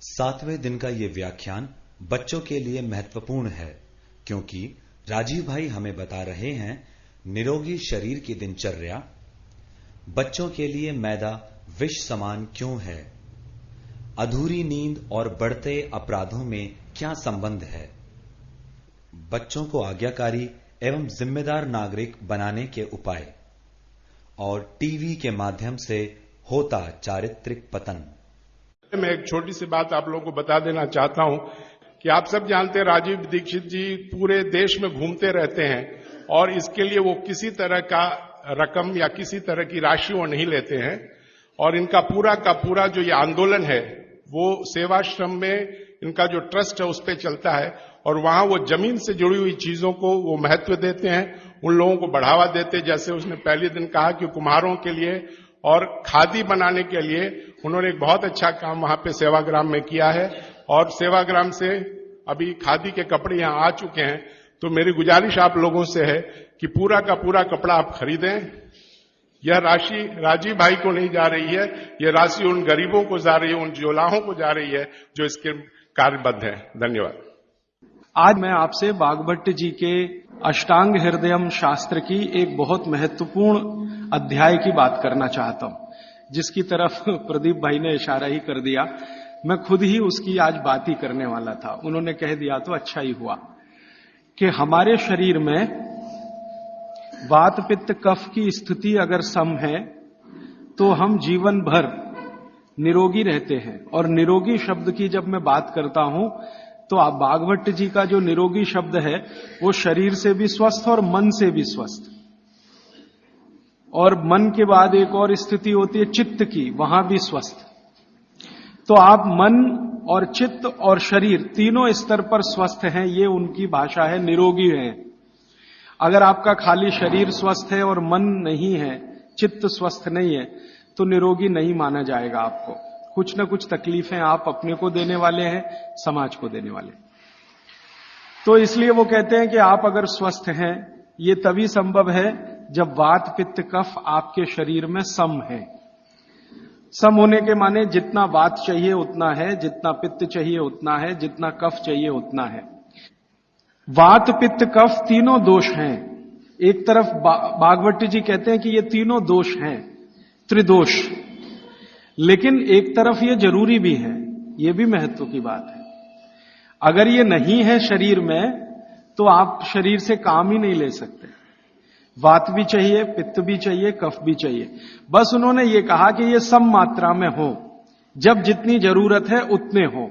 7वें दिन का ये व्याख्यान बच्चों के लिए महत्वपूर्ण है क्योंकि राजीव भाई हमें बता रहे हैं निरोगी शरीर की दिनचर्या। बच्चों के लिए मैदा विष समान क्यों है, अधूरी नींद और बढ़ते अपराधों में क्या संबंध है, बच्चों को आज्ञाकारी एवं जिम्मेदार नागरिक बनाने के उपाय और टीवी के माध्यम से होता चारित्रिक पतन। मैं एक छोटी सी बात आप लोगों को बता देना चाहता हूं कि आप सब जानते हैं राजीव दीक्षित जी पूरे देश में घूमते रहते हैं और इसके लिए वो किसी तरह का रकम या किसी तरह की राशि वो नहीं लेते हैं और इनका पूरा का पूरा जो ये आंदोलन है वो सेवाश्रम में इनका जो ट्रस्ट है उस पर चलता है और वहां वो जमीन से जुड़ी हुई चीजों को वो महत्व देते हैं, उन लोगों को बढ़ावा देते हैं। जैसे उसने पहले दिन कहा कि कुम्हारों के लिए और खादी बनाने के लिए उन्होंने एक बहुत अच्छा काम वहां पे सेवाग्राम में किया है और सेवाग्राम से अभी खादी के कपड़े यहां आ चुके हैं। तो मेरी गुजारिश आप लोगों से है कि पूरा का पूरा कपड़ा आप खरीदें। यह राशि राजीव भाई को नहीं जा रही है, यह राशि उन गरीबों को जा रही है, उन जोलाहों को जा रही है जो इसके कार्यबद्ध है। धन्यवाद। आज मैं आपसे वाग्भट्ट जी के अष्टांग हृदयम शास्त्र की एक बहुत महत्वपूर्ण अध्याय की बात करना चाहता हूं, जिसकी तरफ प्रदीप भाई ने इशारा ही कर दिया। मैं खुद ही उसकी आज बात ही करने वाला था, उन्होंने कह दिया तो अच्छा ही हुआ कि हमारे शरीर में वात पित्त कफ की स्थिति अगर सम है तो हम जीवन भर निरोगी रहते हैं। और निरोगी शब्द की जब मैं बात करता हूं तो आप वाग्भट्ट जी का जो निरोगी शब्द है वो शरीर से भी स्वस्थ और मन से भी स्वस्थ। और मन के बाद एक और स्थिति होती है चित्त की, वहां भी स्वस्थ। तो आप मन और चित्त और शरीर तीनों स्तर पर स्वस्थ हैं, ये उनकी भाषा है, निरोगी हैं। अगर आपका खाली शरीर स्वस्थ है और मन नहीं है, चित्त स्वस्थ नहीं है, तो निरोगी नहीं माना जाएगा आपको। कुछ न कुछ तकलीफें आप अपने को देने वाले हैं, समाज को देने वाले। तो इसलिए वो कहते हैं कि आप अगर स्वस्थ हैं, ये तभी संभव है जब वात पित्त कफ आपके शरीर में सम है। सम होने के माने जितना वात चाहिए उतना है, जितना पित्त चाहिए उतना है, जितना कफ चाहिए उतना है। वात पित्त कफ तीनों दोष हैं। एक तरफ वाग्भट्ट जी कहते हैं कि ये तीनों दोष हैं, त्रिदोष, लेकिन एक तरफ ये जरूरी भी है, ये भी महत्व की बात है। अगर ये नहीं है शरीर में तो आप शरीर से काम ही नहीं ले सकते। वात भी चाहिए, पित्त भी चाहिए, कफ भी चाहिए। बस उन्होंने ये कहा कि ये सम मात्रा में हो, जब जितनी जरूरत है उतने हो।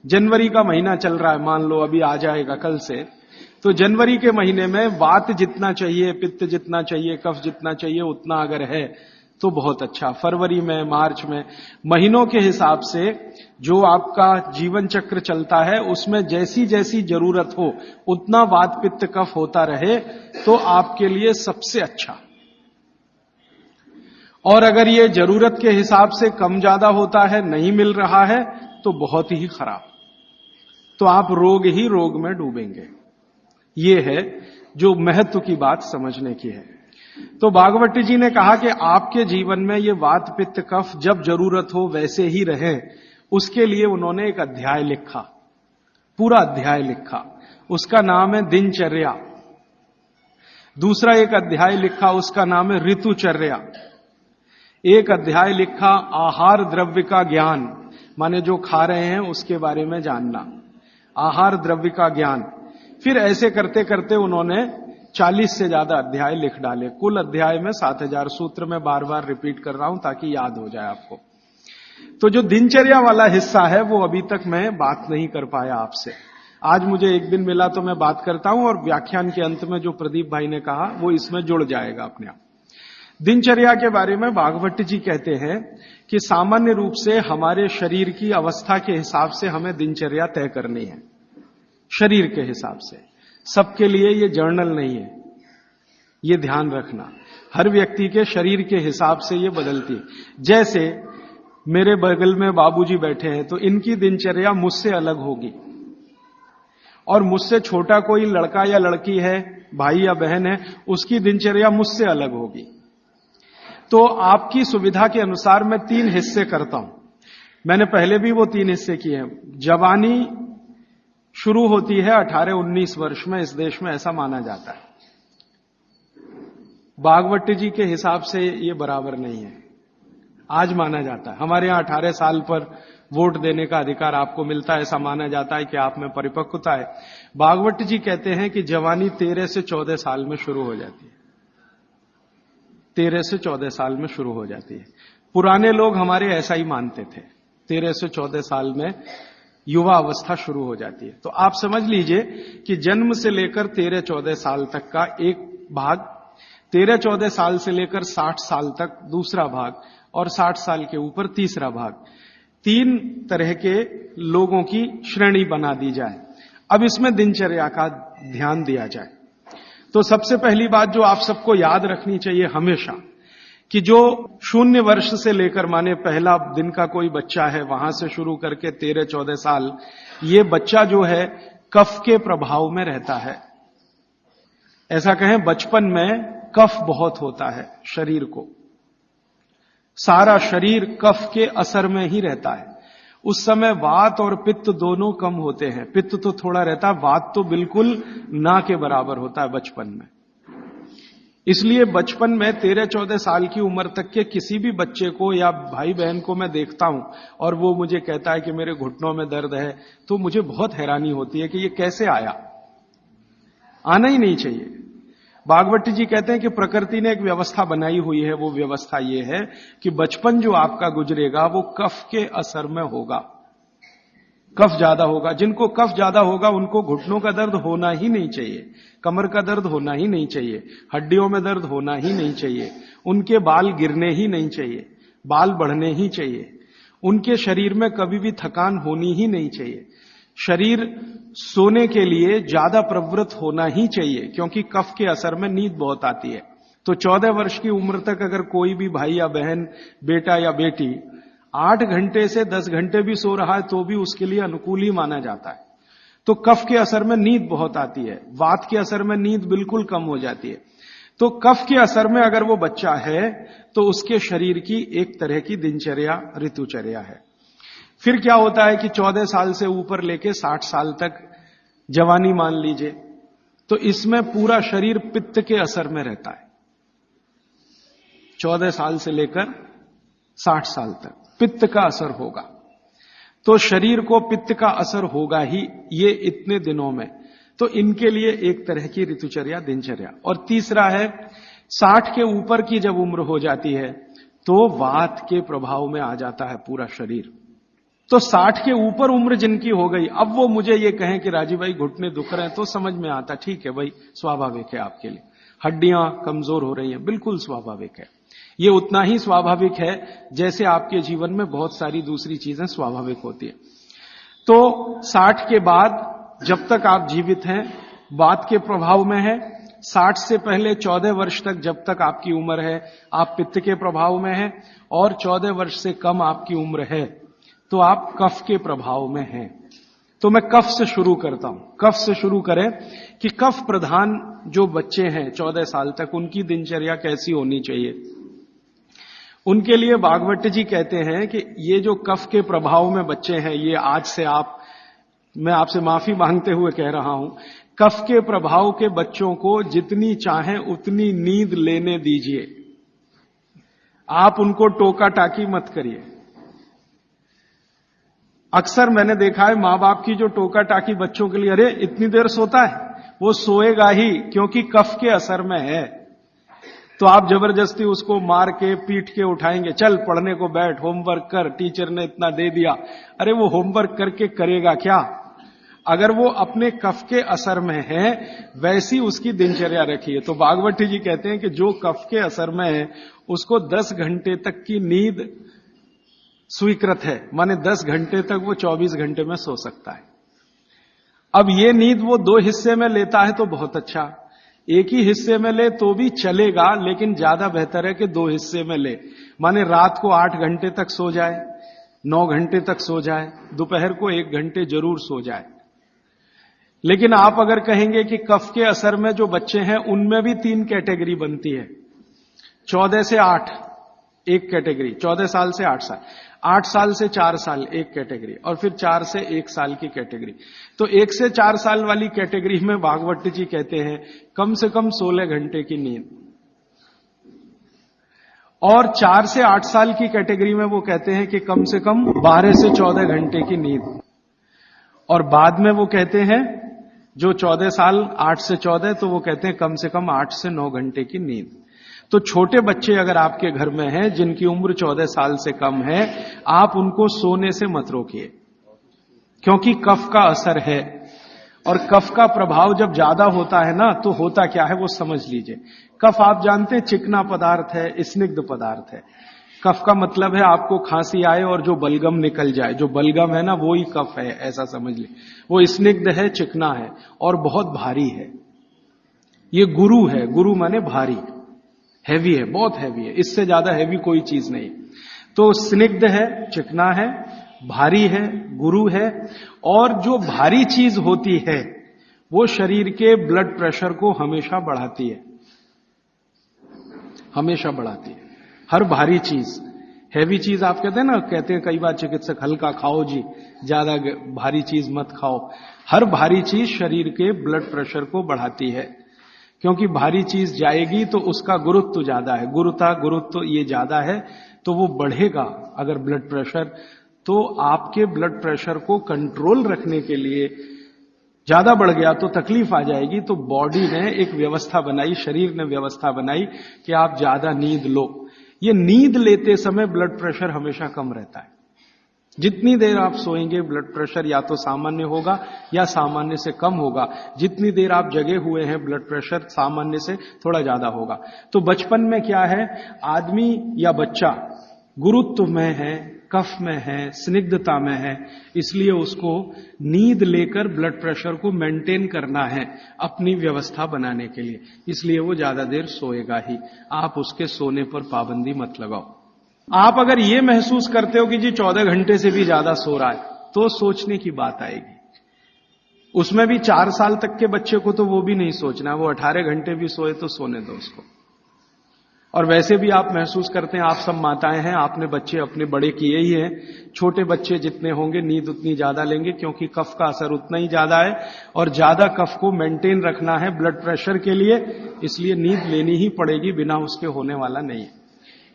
जनवरी का महीना चल रहा है, मान लो अभी आ जाएगा कल से, तो जनवरी के महीने में वात जितना चाहिए, पित्त जितना चाहिए, कफ जितना चाहिए उतना अगर है तो बहुत अच्छा। फरवरी में, मार्च में, महीनों के हिसाब से जो आपका जीवन चक्र चलता है उसमें जैसी जैसी जरूरत हो उतना वात पित्त कफ होता रहे तो आपके लिए सबसे अच्छा। और अगर ये जरूरत के हिसाब से कम ज्यादा होता है, नहीं मिल रहा है, तो बहुत ही खराब, तो आप रोग ही रोग में डूबेंगे। ये है जो महत्व की बात समझने की है। तो वाग्भट्ट जी ने कहा कि आपके जीवन में ये वात पित्त कफ जब जरूरत हो वैसे ही रहे, उसके लिए उन्होंने एक अध्याय लिखा, पूरा अध्याय लिखा। उसका नाम है दिनचर्या। दूसरा एक अध्याय लिखा, उसका नाम है ऋतुचर्या। एक अध्याय लिखा आहार द्रव्य का ज्ञान, माने जो खा रहे हैं उसके बारे में जानना, आहार द्रव्य का ज्ञान। फिर ऐसे करते करते उन्होंने 40 से ज्यादा अध्याय लिख डाले। कुल अध्याय में 7000 सूत्र में बार बार रिपीट कर रहा हूं ताकि याद हो जाए आपको। तो जो दिनचर्या वाला हिस्सा है वो अभी तक मैं बात नहीं कर पाया आपसे। आज मुझे एक दिन मिला तो मैं बात करता हूं और व्याख्यान के अंत में जो प्रदीप भाई ने कहा वो इसमें जुड़ जाएगा अपने आप। दिनचर्या के बारे में वाग्भट्ट जी कहते हैं कि सामान्य रूप से हमारे शरीर की अवस्था के हिसाब से हमें दिनचर्या तय करनी है, शरीर के हिसाब से। सबके लिए ये जर्नल नहीं है, ये ध्यान रखना। हर व्यक्ति के शरीर के हिसाब से ये बदलती है। जैसे मेरे बगल में बाबूजी बैठे हैं तो इनकी दिनचर्या मुझसे अलग होगी, और मुझसे छोटा कोई लड़का या लड़की है, भाई या बहन है, उसकी दिनचर्या मुझसे अलग होगी। तो आपकी सुविधा के अनुसार मैं 3 हिस्से करता हूं। मैंने पहले भी वो 3 हिस्से किए हैं। जवानी शुरू होती है 18-19 वर्ष में, इस देश में ऐसा माना जाता है। बागवट जी के हिसाब से ये बराबर नहीं है, आज माना जाता है। हमारे यहां 18 साल पर वोट देने का अधिकार आपको मिलता है, ऐसा माना जाता है कि आप में परिपक्वता है। बागवट जी कहते हैं कि जवानी 13 से 14 साल में शुरू हो जाती है, 13 से 14 साल में शुरू हो जाती है। पुराने लोग हमारे ऐसा ही मानते थे, 13 से 14 साल में युवा अवस्था शुरू हो जाती है। तो आप समझ लीजिए कि जन्म से लेकर 13-14 साल तक का एक भाग, 13-14 साल से लेकर 60 साल तक दूसरा भाग, और 60 साल के ऊपर तीसरा भाग, 3 तरह के लोगों की श्रेणी बना दी जाए। अब इसमें दिनचर्या का ध्यान दिया जाए। तो सबसे पहली बात जो आप सबको याद रखनी चाहिए हमेशा, कि जो 0 वर्ष से लेकर, माने पहला दिन का कोई बच्चा है, वहां से शुरू करके 13-14 साल, ये बच्चा जो है कफ के प्रभाव में रहता है। ऐसा कहें, बचपन में कफ बहुत होता है शरीर को, सारा शरीर कफ के असर में ही रहता है। उस समय वात और पित्त दोनों कम होते हैं। पित्त तो थोड़ा रहता है, वात तो बिल्कुल ना के बराबर होता है बचपन में। इसलिए बचपन में 13-14 साल की उम्र तक के किसी भी बच्चे को या भाई बहन को मैं देखता हूं और वो मुझे कहता है कि मेरे घुटनों में दर्द है, तो मुझे बहुत हैरानी होती है कि ये कैसे आया। आना ही नहीं चाहिए। भागवत जी कहते हैं कि प्रकृति ने एक व्यवस्था बनाई हुई है, वो व्यवस्था ये है कि बचपन जो आपका गुजरेगा वो कफ के असर में होगा, कफ ज्यादा होगा। जिनको कफ ज्यादा होगा उनको घुटनों का दर्द होना ही नहीं चाहिए, कमर का दर्द होना ही नहीं चाहिए, हड्डियों में दर्द होना ही नहीं चाहिए, उनके बाल गिरने ही नहीं चाहिए, बाल बढ़ने ही चाहिए, उनके शरीर में कभी भी थकान होनी ही नहीं चाहिए, शरीर सोने के लिए ज्यादा प्रवृत्त होना ही चाहिए, क्योंकि कफ के असर में नींद बहुत आती है। तो 14 वर्ष की उम्र तक अगर कोई भी भाई या बहन, बेटा या बेटी 8 घंटे से 10 घंटे भी सो रहा है तो भी उसके लिए अनुकूल ही माना जाता है। तो कफ के असर में नींद बहुत आती है, वात के असर में नींद बिल्कुल कम हो जाती है। तो कफ के असर में अगर वो बच्चा है तो उसके शरीर की एक तरह की दिनचर्या, ऋतुचर्या है। फिर क्या होता है कि 14 साल से ऊपर लेके 60 साल तक जवानी मान लीजिए, तो इसमें पूरा शरीर पित्त के असर में रहता है। 14 साल से लेकर 60 साल तक पित्त का असर होगा, तो शरीर को पित्त का असर होगा ही ये इतने दिनों में। तो इनके लिए एक तरह की ऋतुचर्या, दिनचर्या। और तीसरा है 60 के ऊपर की जब उम्र हो जाती है तो वात के प्रभाव में आ जाता है पूरा शरीर। तो 60 के ऊपर उम्र जिनकी हो गई, अब वो मुझे ये कहें कि राजीव भाई घुटने दुख रहे हैं, तो समझ में आता, ठीक है भाई, स्वाभाविक है आपके लिए, हड्डियां कमजोर हो रही हैं, बिल्कुल स्वाभाविक है। ये उतना ही स्वाभाविक है जैसे आपके जीवन में बहुत सारी दूसरी चीजें स्वाभाविक होती है। तो 60 के बाद जब तक आप जीवित हैं वात के प्रभाव में है, 60 से पहले 14 वर्ष तक जब तक आपकी उम्र है आप पित्त के प्रभाव में है, और 14 वर्ष से कम आपकी उम्र है तो आप कफ के प्रभाव में हैं। तो मैं कफ से शुरू करता हूं। कफ से शुरू करें कि कफ प्रधान जो बच्चे हैं 14 साल तक, उनकी दिनचर्या कैसी होनी चाहिए। उनके लिए भागवत जी कहते हैं कि ये जो कफ के प्रभाव में बच्चे हैं, ये आज से मैं आपसे माफी मांगते हुए कह रहा हूं, कफ के प्रभाव के बच्चों को जितनी चाहें उतनी नींद लेने दीजिए। आप उनको टोका टाकी मत करिए। अक्सर मैंने देखा है मां बाप की जो टोका टाकी बच्चों के लिए, अरे इतनी देर सोता है, वो सोएगा ही क्योंकि कफ के असर में है। तो आप जबरदस्ती उसको मार के पीट के उठाएंगे, चल पढ़ने को बैठ, होमवर्क कर, टीचर ने इतना दे दिया। अरे वो होमवर्क करके करेगा क्या? अगर वो अपने कफ के असर में है वैसी उसकी दिनचर्या रखिए। तो भागवत जी कहते हैं कि जो कफ के असर में है उसको 10 घंटे तक की नींद स्वीकृत है, माने 10 घंटे तक वो 24 घंटे में सो सकता है। अब ये नींद वो 2 हिस्से में लेता है तो बहुत अच्छा, एक ही हिस्से में ले तो भी चलेगा, लेकिन ज्यादा बेहतर है कि 2 हिस्से में ले। माने रात को 8 घंटे तक सो जाए, 9 घंटे तक सो जाए, दोपहर को 1 घंटे जरूर सो जाए। लेकिन आप अगर कहेंगे कि कफ के असर में जो बच्चे हैं उनमें भी 3 कैटेगरी बनती है, 14 से 8 एक कैटेगरी, 14 साल से 8 साल। 8 साल से 4 साल एक कैटेगरी, और फिर 4 से 1 साल की कैटेगरी। तो 1 से 4 साल वाली कैटेगरी में भागवत जी कहते हैं कम से कम 16 घंटे की नींद, और 4 से 8 साल की कैटेगरी में वो कहते हैं कि कम से कम 12 से 14 घंटे की नींद, और बाद में वो कहते हैं जो 14 साल 8 से 14 तो वो कहते हैं कम से कम 8 से 9 घंटे की नींद। तो छोटे बच्चे अगर आपके घर में हैं जिनकी उम्र 14 साल से कम है, आप उनको सोने से मत रोकिए, क्योंकि कफ का असर है, और कफ का प्रभाव जब ज्यादा होता है ना तो होता क्या है वो समझ लीजिए। कफ आप जानते हैं चिकना पदार्थ है, स्निग्ध पदार्थ है। कफ का मतलब है आपको खांसी आए और जो बलगम निकल जाए, जो बलगम है ना वो ही कफ है, ऐसा समझ लीजिए। वो स्निग्ध है, चिकना है और बहुत भारी है। ये गुरु है, गुरु माने भारी, हैवी है, बहुत हैवी है, इससे ज्यादा हैवी कोई चीज नहीं। तो स्निग्ध है, चिकना है, भारी है, गुरु है, और जो भारी चीज होती है वो शरीर के ब्लड प्रेशर को हमेशा बढ़ाती है, हमेशा बढ़ाती है। हर भारी चीज, हैवी चीज आप कहते हैं ना, कहते हैं कई बार चिकित्सक हल्का खाओ जी, ज्यादा भारी चीज मत खाओ। हर भारी चीज शरीर के ब्लड प्रेशर को बढ़ाती है, क्योंकि भारी चीज जाएगी तो उसका गुरुत्व ज्यादा है, गुरुत्व ये ज्यादा है तो वो बढ़ेगा। अगर ब्लड प्रेशर, तो आपके ब्लड प्रेशर को कंट्रोल रखने के लिए ज्यादा बढ़ गया तो तकलीफ आ जाएगी। तो बॉडी ने एक व्यवस्था बनाई, शरीर ने व्यवस्था बनाई कि आप ज्यादा नींद लो। ये नींद लेते समय ब्लड प्रेशर हमेशा कम रहता है। जितनी देर आप सोएंगे ब्लड प्रेशर या तो सामान्य होगा या सामान्य से कम होगा। जितनी देर आप जगे हुए हैं ब्लड प्रेशर सामान्य से थोड़ा ज्यादा होगा। तो बचपन में क्या है, आदमी या बच्चा गुरुत्व में है, कफ में है, स्निग्धता में है, इसलिए उसको नींद लेकर ब्लड प्रेशर को मेंटेन करना है अपनी व्यवस्था बनाने के लिए, इसलिए वो ज्यादा देर सोएगा ही। आप उसके सोने पर पाबंदी मत लगाओ। आप अगर ये महसूस करते हो कि जी 14 घंटे से भी ज्यादा सो रहा है, तो सोचने की बात आएगी। उसमें भी 4 साल तक के बच्चे को तो वो भी नहीं सोचना, वो 18 घंटे भी सोए तो सोने दो उसको। और वैसे भी आप महसूस करते हैं, आप सब माताएं हैं, आपने बच्चे अपने बड़े किए ही हैं, छोटे बच्चे जितने होंगे नींद उतनी ज्यादा लेंगे, क्योंकि कफ का असर उतना ही ज्यादा है, और ज्यादा कफ को मेंटेन रखना है ब्लड प्रेशर के लिए, इसलिए नींद लेनी ही पड़ेगी, बिना उसके होने वाला नहीं है।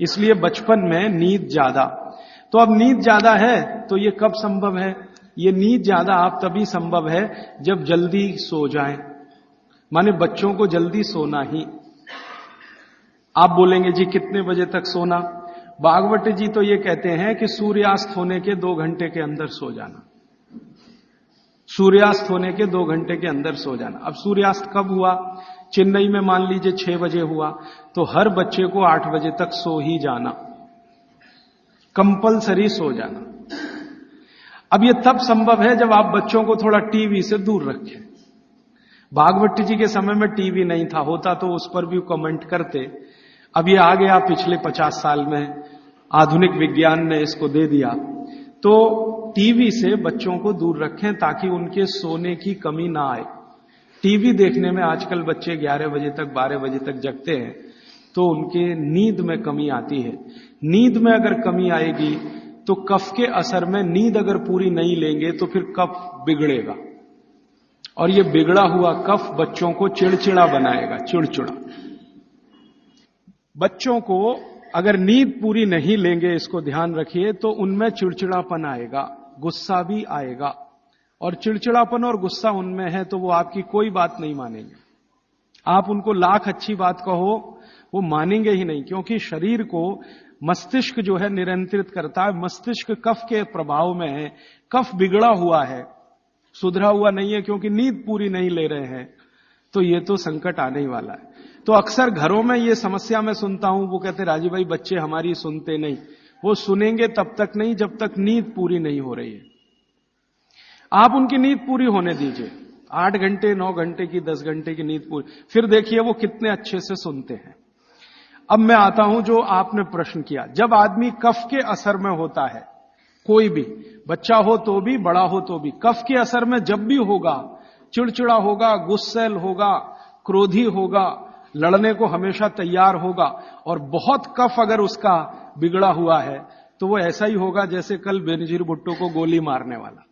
इसलिए बचपन में नींद ज्यादा। तो अब नींद ज्यादा है तो ये कब संभव है? ये नींद ज्यादा आप तभी संभव है जब जल्दी सो जाएं, माने बच्चों को जल्दी सोना ही। आप बोलेंगे जी कितने बजे तक सोना? भागवत जी तो ये कहते हैं कि सूर्यास्त होने के 2 घंटे के अंदर सो जाना, सूर्यास्त होने के 2 घंटे के अंदर सो जाना। अब सूर्यास्त कब हुआ? चेन्नई में मान लीजिए 6 बजे हुआ, तो हर बच्चे को 8 बजे तक सो ही जाना, कंपलसरी सो जाना। अब ये तब संभव है जब आप बच्चों को थोड़ा टीवी से दूर रखें। भागवत जी के समय में टीवी नहीं था, होता तो उस पर भी कमेंट करते। अब ये आ गया पिछले 50 साल में, आधुनिक विज्ञान ने इसको दे दिया। तो टीवी से बच्चों को दूर रखें ताकि उनके सोने की कमी ना आए। टीवी देखने में आजकल बच्चे 11 बजे तक 12 बजे तक जगते हैं, तो उनके नींद में कमी आती है। नींद में अगर कमी आएगी तो कफ के असर में नींद अगर पूरी नहीं लेंगे तो फिर कफ बिगड़ेगा, और ये बिगड़ा हुआ कफ बच्चों को चिड़चिड़ा बनाएगा, चिड़चिड़ा। बच्चों को अगर नींद पूरी नहीं लेंगे, इसको ध्यान रखिए, तो उनमें चिड़चिड़ापन आएगा, गुस्सा भी आएगा। और चिड़चिड़ापन और गुस्सा उनमें है तो वो आपकी कोई बात नहीं मानेंगे। आप उनको लाख अच्छी बात कहो, वो मानेंगे ही नहीं, क्योंकि शरीर को मस्तिष्क जो है नियंत्रित करता है। मस्तिष्क कफ के प्रभाव में है, कफ बिगड़ा हुआ है, सुधरा हुआ नहीं है, क्योंकि नींद पूरी नहीं ले रहे हैं, तो ये तो संकट आने ही वाला है। तो अक्सर घरों में ये समस्या मैं सुनता हूं, वो कहते राजीव भाई बच्चे हमारी सुनते नहीं। वो सुनेंगे तब तक नहीं जब तक नींद पूरी नहीं हो रही है। आप उनकी नींद पूरी होने दीजिए, 8 घंटे 9 घंटे की 10 घंटे की नींद पूरी, फिर देखिए वो कितने अच्छे से सुनते हैं। अब मैं आता हूं जो आपने प्रश्न किया, जब आदमी कफ के असर में होता है, कोई भी बच्चा हो तो भी, बड़ा हो तो भी, कफ के असर में जब भी होगा, चिड़चिड़ा होगा, गुस्सैल होगा, क्रोधी होगा, लड़ने को हमेशा तैयार होगा, और बहुत कफ अगर उसका बिगड़ा हुआ है तो वो ऐसा ही होगा जैसे कल बेनजीर भुट्टो को गोली मारने वाला।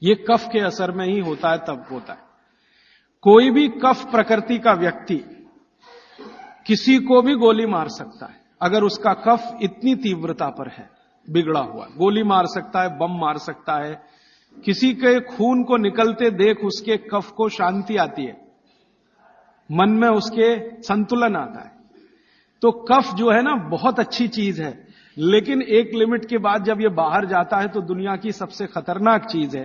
ये कफ के असर में ही होता है, तब होता है। कोई भी कफ प्रकृति का व्यक्ति किसी को भी गोली मार सकता है अगर उसका कफ इतनी तीव्रता पर है, बिगड़ा हुआ। गोली मार सकता है, बम मार सकता है। किसी के खून को निकलते देख उसके कफ को शांति आती है, मन में उसके संतुलन आता है। तो कफ जो है ना बहुत अच्छी चीज है, लेकिन एक लिमिट के बाद जब ये बाहर जाता है तो दुनिया की सबसे खतरनाक चीज है।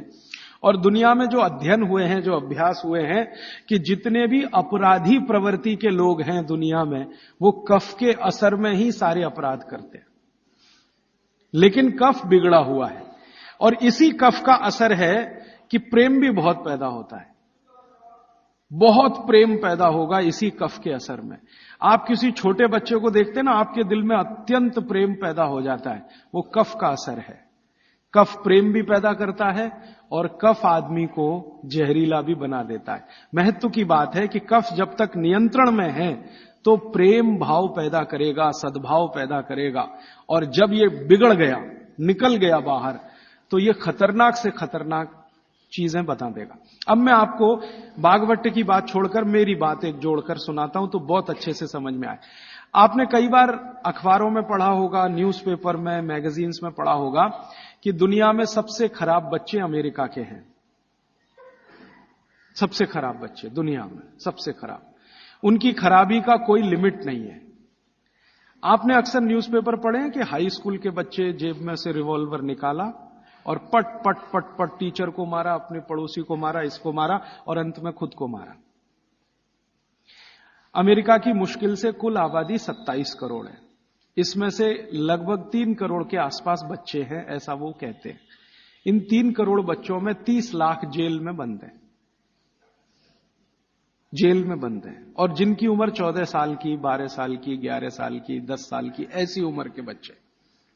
और दुनिया में जो अध्ययन हुए हैं, जो अभ्यास हुए हैं कि जितने भी अपराधी प्रवृत्ति के लोग हैं दुनिया में, वो कफ के असर में ही सारे अपराध करते हैं। लेकिन कफ बिगड़ा हुआ है और इसी कफ का असर है कि प्रेम भी बहुत पैदा होता है। बहुत प्रेम पैदा होगा इसी कफ के असर में। आप किसी छोटे बच्चे को देखते हैं ना, आपके दिल में अत्यंत प्रेम पैदा हो जाता है, वो कफ का असर है। कफ प्रेम भी पैदा करता है और कफ आदमी को जहरीला भी बना देता है। महत्व की बात है कि कफ जब तक नियंत्रण में है तो प्रेम भाव पैदा करेगा, सद्भाव पैदा करेगा, और जब ये बिगड़ गया, निकल गया बाहर, तो ये खतरनाक से खतरनाक चीजें बता देगा। अब मैं आपको बागवट की बात छोड़कर मेरी बात एक जोड़कर सुनाता हूं तो बहुत अच्छे से समझ में आए। आपने कई बार अखबारों में पढ़ा होगा, न्यूज़पेपर में, मैगजीन्स में पढ़ा होगा कि दुनिया में सबसे खराब बच्चे अमेरिका के हैं। सबसे खराब बच्चे दुनिया में, सबसे खराब। उनकी खराबी का कोई लिमिट नहीं है। आपने अक्सर न्यूज़पेपर पढ़े हैं कि हाई स्कूल के बच्चे जेब में से रिवॉल्वर निकाला और पट पट पट पट टीचर को मारा, अपने पड़ोसी को मारा, इसको मारा और अंत में खुद को मारा। अमेरिका की मुश्किल से कुल आबादी 27 करोड़ है। इसमें से लगभग 3 करोड़ के आसपास बच्चे हैं, ऐसा वो कहते हैं। इन 3 करोड़ बच्चों में 30 लाख जेल में बंद हैं, जेल में बंद हैं। और जिनकी उम्र 14 साल की, 12 साल की, 11 साल की, 10 साल की, ऐसी उम्र के बच्चे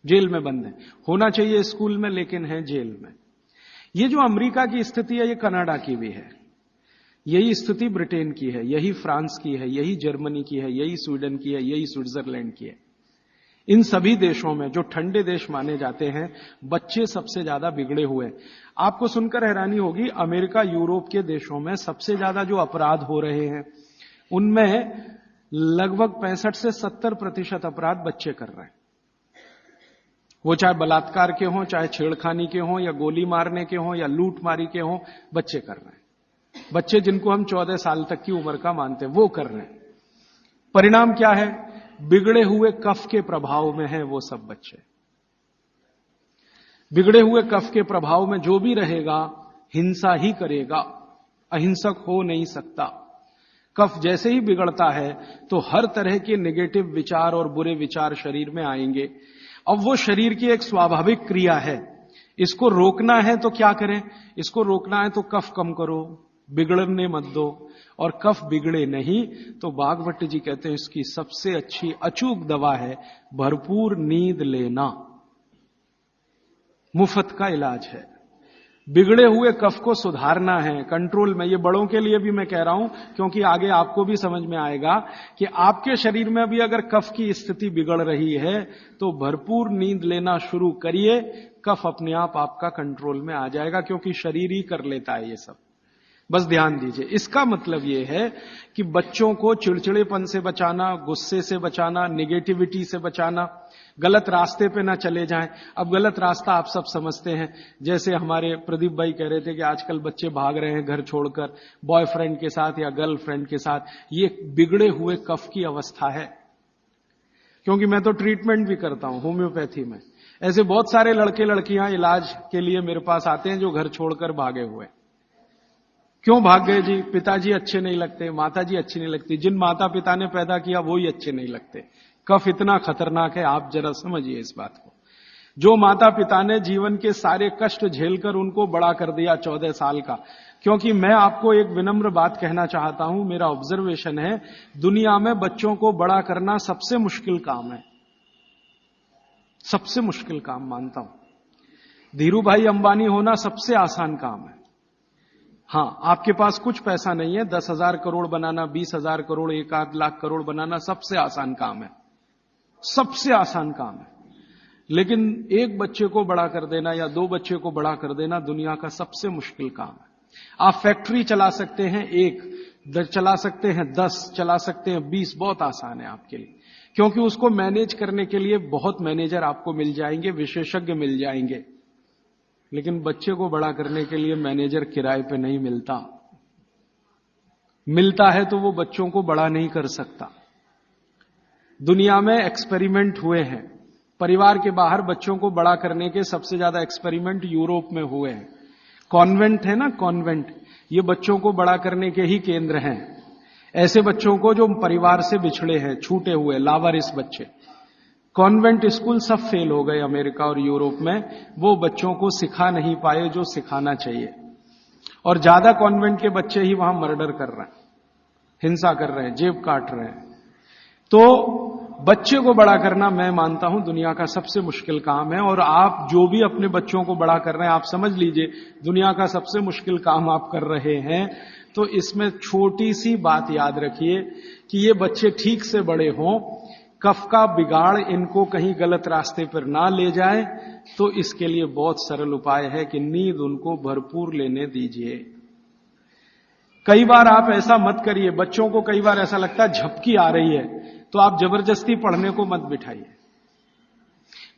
जेल में बंद हैं। होना चाहिए स्कूल में, लेकिन हैं जेल में। ये जो अमेरिका की स्थिति है, ये कनाडा की भी है, यही स्थिति ब्रिटेन की है, यही फ्रांस की है, यही जर्मनी की है, यही स्वीडन की है, यही स्विट्जरलैंड की है। इन सभी देशों में, जो ठंडे देश माने जाते हैं, बच्चे सबसे ज्यादा बिगड़े हुए। आपको सुनकर हैरानी होगी, अमेरिका, यूरोप के देशों में सबसे ज्यादा जो अपराध हो रहे हैं, उनमें लगभग 65 से 70% अपराध बच्चे कर रहे हैं। वो चाहे बलात्कार के हों, चाहे छेड़खानी के हों, या गोली मारने के हों, या लूटमारी के हों, बच्चे कर रहे हैं। बच्चे जिनको हम 14 साल तक की उम्र का मानते हैं, वो कर रहे हैं। परिणाम क्या है? बिगड़े हुए कफ के प्रभाव में है वो सब बच्चे। बिगड़े हुए कफ के प्रभाव में जो भी रहेगा, हिंसा ही करेगा, अहिंसक हो नहीं सकता। कफ जैसे ही बिगड़ता है तो हर तरह के नेगेटिव विचार और बुरे विचार शरीर में आएंगे। अब वो शरीर की एक स्वाभाविक क्रिया है। इसको रोकना है तो क्या करें? इसको रोकना है तो कफ कम करो, बिगड़ने मत दो। और कफ बिगड़े नहीं तो बागवट जी कहते हैं इसकी सबसे अच्छी अचूक दवा है भरपूर नींद लेना। मुफ्त का इलाज है। बिगड़े हुए कफ को सुधारना है, कंट्रोल में। ये बड़ों के लिए भी मैं कह रहा हूं, क्योंकि आगे आपको भी समझ में आएगा कि आपके शरीर में भी अगर कफ की स्थिति बिगड़ रही है तो भरपूर नींद लेना शुरू करिए। कफ अपने आप आपका कंट्रोल में आ जाएगा, क्योंकि शरीर ही कर लेता है ये सब। बस ध्यान दीजिए। इसका मतलब यह है कि बच्चों को चिड़चिड़ेपन से बचाना, गुस्से से बचाना, नेगेटिविटी से बचाना, गलत रास्ते पे ना चले जाएं। अब गलत रास्ता आप सब समझते हैं। जैसे हमारे प्रदीप भाई कह रहे थे कि आजकल बच्चे भाग रहे हैं घर छोड़कर बॉयफ्रेंड के साथ या गर्लफ्रेंड के साथ। ये बिगड़े हुए कफ की अवस्था है। क्योंकि मैं तो ट्रीटमेंट भी करता हूं होम्योपैथी में। ऐसे बहुत सारे लड़के लड़कियां इलाज के लिए मेरे पास आते हैं जो घर छोड़कर भागे हुए। क्यों भाग गए जी? पिताजी अच्छे नहीं लगते, माताजी अच्छी नहीं लगती। जिन माता पिता ने पैदा किया वो ही अच्छे नहीं लगते। कफ इतना खतरनाक है, आप जरा समझिए इस बात को। जो माता पिता ने जीवन के सारे कष्ट झेलकर उनको बड़ा कर दिया 14 साल का। क्योंकि मैं आपको एक विनम्र बात कहना चाहता हूं, मेरा ऑब्जर्वेशन है, दुनिया में बच्चों को बड़ा करना सबसे मुश्किल काम है। सबसे मुश्किल काम मानता हूं। धीरू भाई अंबानी होना सबसे आसान काम है। हां, आपके पास कुछ पैसा नहीं है, 10,000 करोड़ बनाना, 20,000 करोड़, 1 आध लाख करोड़ बनाना सबसे आसान काम है। सबसे आसान काम है। लेकिन एक बच्चे को बड़ा कर देना या 2 बच्चे को बड़ा कर देना दुनिया का सबसे मुश्किल काम है। आप फैक्ट्री चला सकते हैं 1, चला सकते हैं 10, चला सकते हैं 20, बहुत आसान है आपके लिए, क्योंकि उसको मैनेज करने के लिए बहुत मैनेजर आपको मिल जाएंगे, विशेषज्ञ मिल जाएंगे। लेकिन बच्चे को बड़ा करने के लिए मैनेजर किराए पे नहीं मिलता। मिलता है तो वो बच्चों को बड़ा नहीं कर सकता। दुनिया में एक्सपेरिमेंट हुए हैं, परिवार के बाहर बच्चों को बड़ा करने के सबसे ज्यादा एक्सपेरिमेंट यूरोप में हुए हैं। कॉन्वेंट है ना, कॉन्वेंट, ये बच्चों को बड़ा करने के ही केंद्र हैं। ऐसे बच्चों को जो परिवार से बिछड़े हैं, छूटे हुए, लावारिस बच्चे, कॉन्वेंट स्कूल सब फेल हो गए अमेरिका और यूरोप में। वो बच्चों को सिखा नहीं पाए जो सिखाना चाहिए, और ज्यादा कॉन्वेंट के बच्चे ही वहां मर्डर कर रहे हैं, हिंसा कर रहे हैं, जेब काट रहे हैं। तो बच्चे को बड़ा करना मैं मानता हूं दुनिया का सबसे मुश्किल काम है। और आप जो भी अपने बच्चों को बड़ा कर रहे हैं, आप समझ लीजिए दुनिया का सबसे मुश्किल काम आप कर रहे हैं। तो इसमें छोटी सी बात याद रखिए कि ये बच्चे ठीक से बड़े हों, कफ का बिगाड़ इनको कहीं गलत रास्ते पर ना ले जाए। तो इसके लिए बहुत सरल उपाय है कि नींद उनको भरपूर लेने दीजिए। कई बार आप ऐसा मत करिए, बच्चों को कई बार ऐसा लगता है झपकी आ रही है, तो आप जबरदस्ती पढ़ने को मत बिठाइए।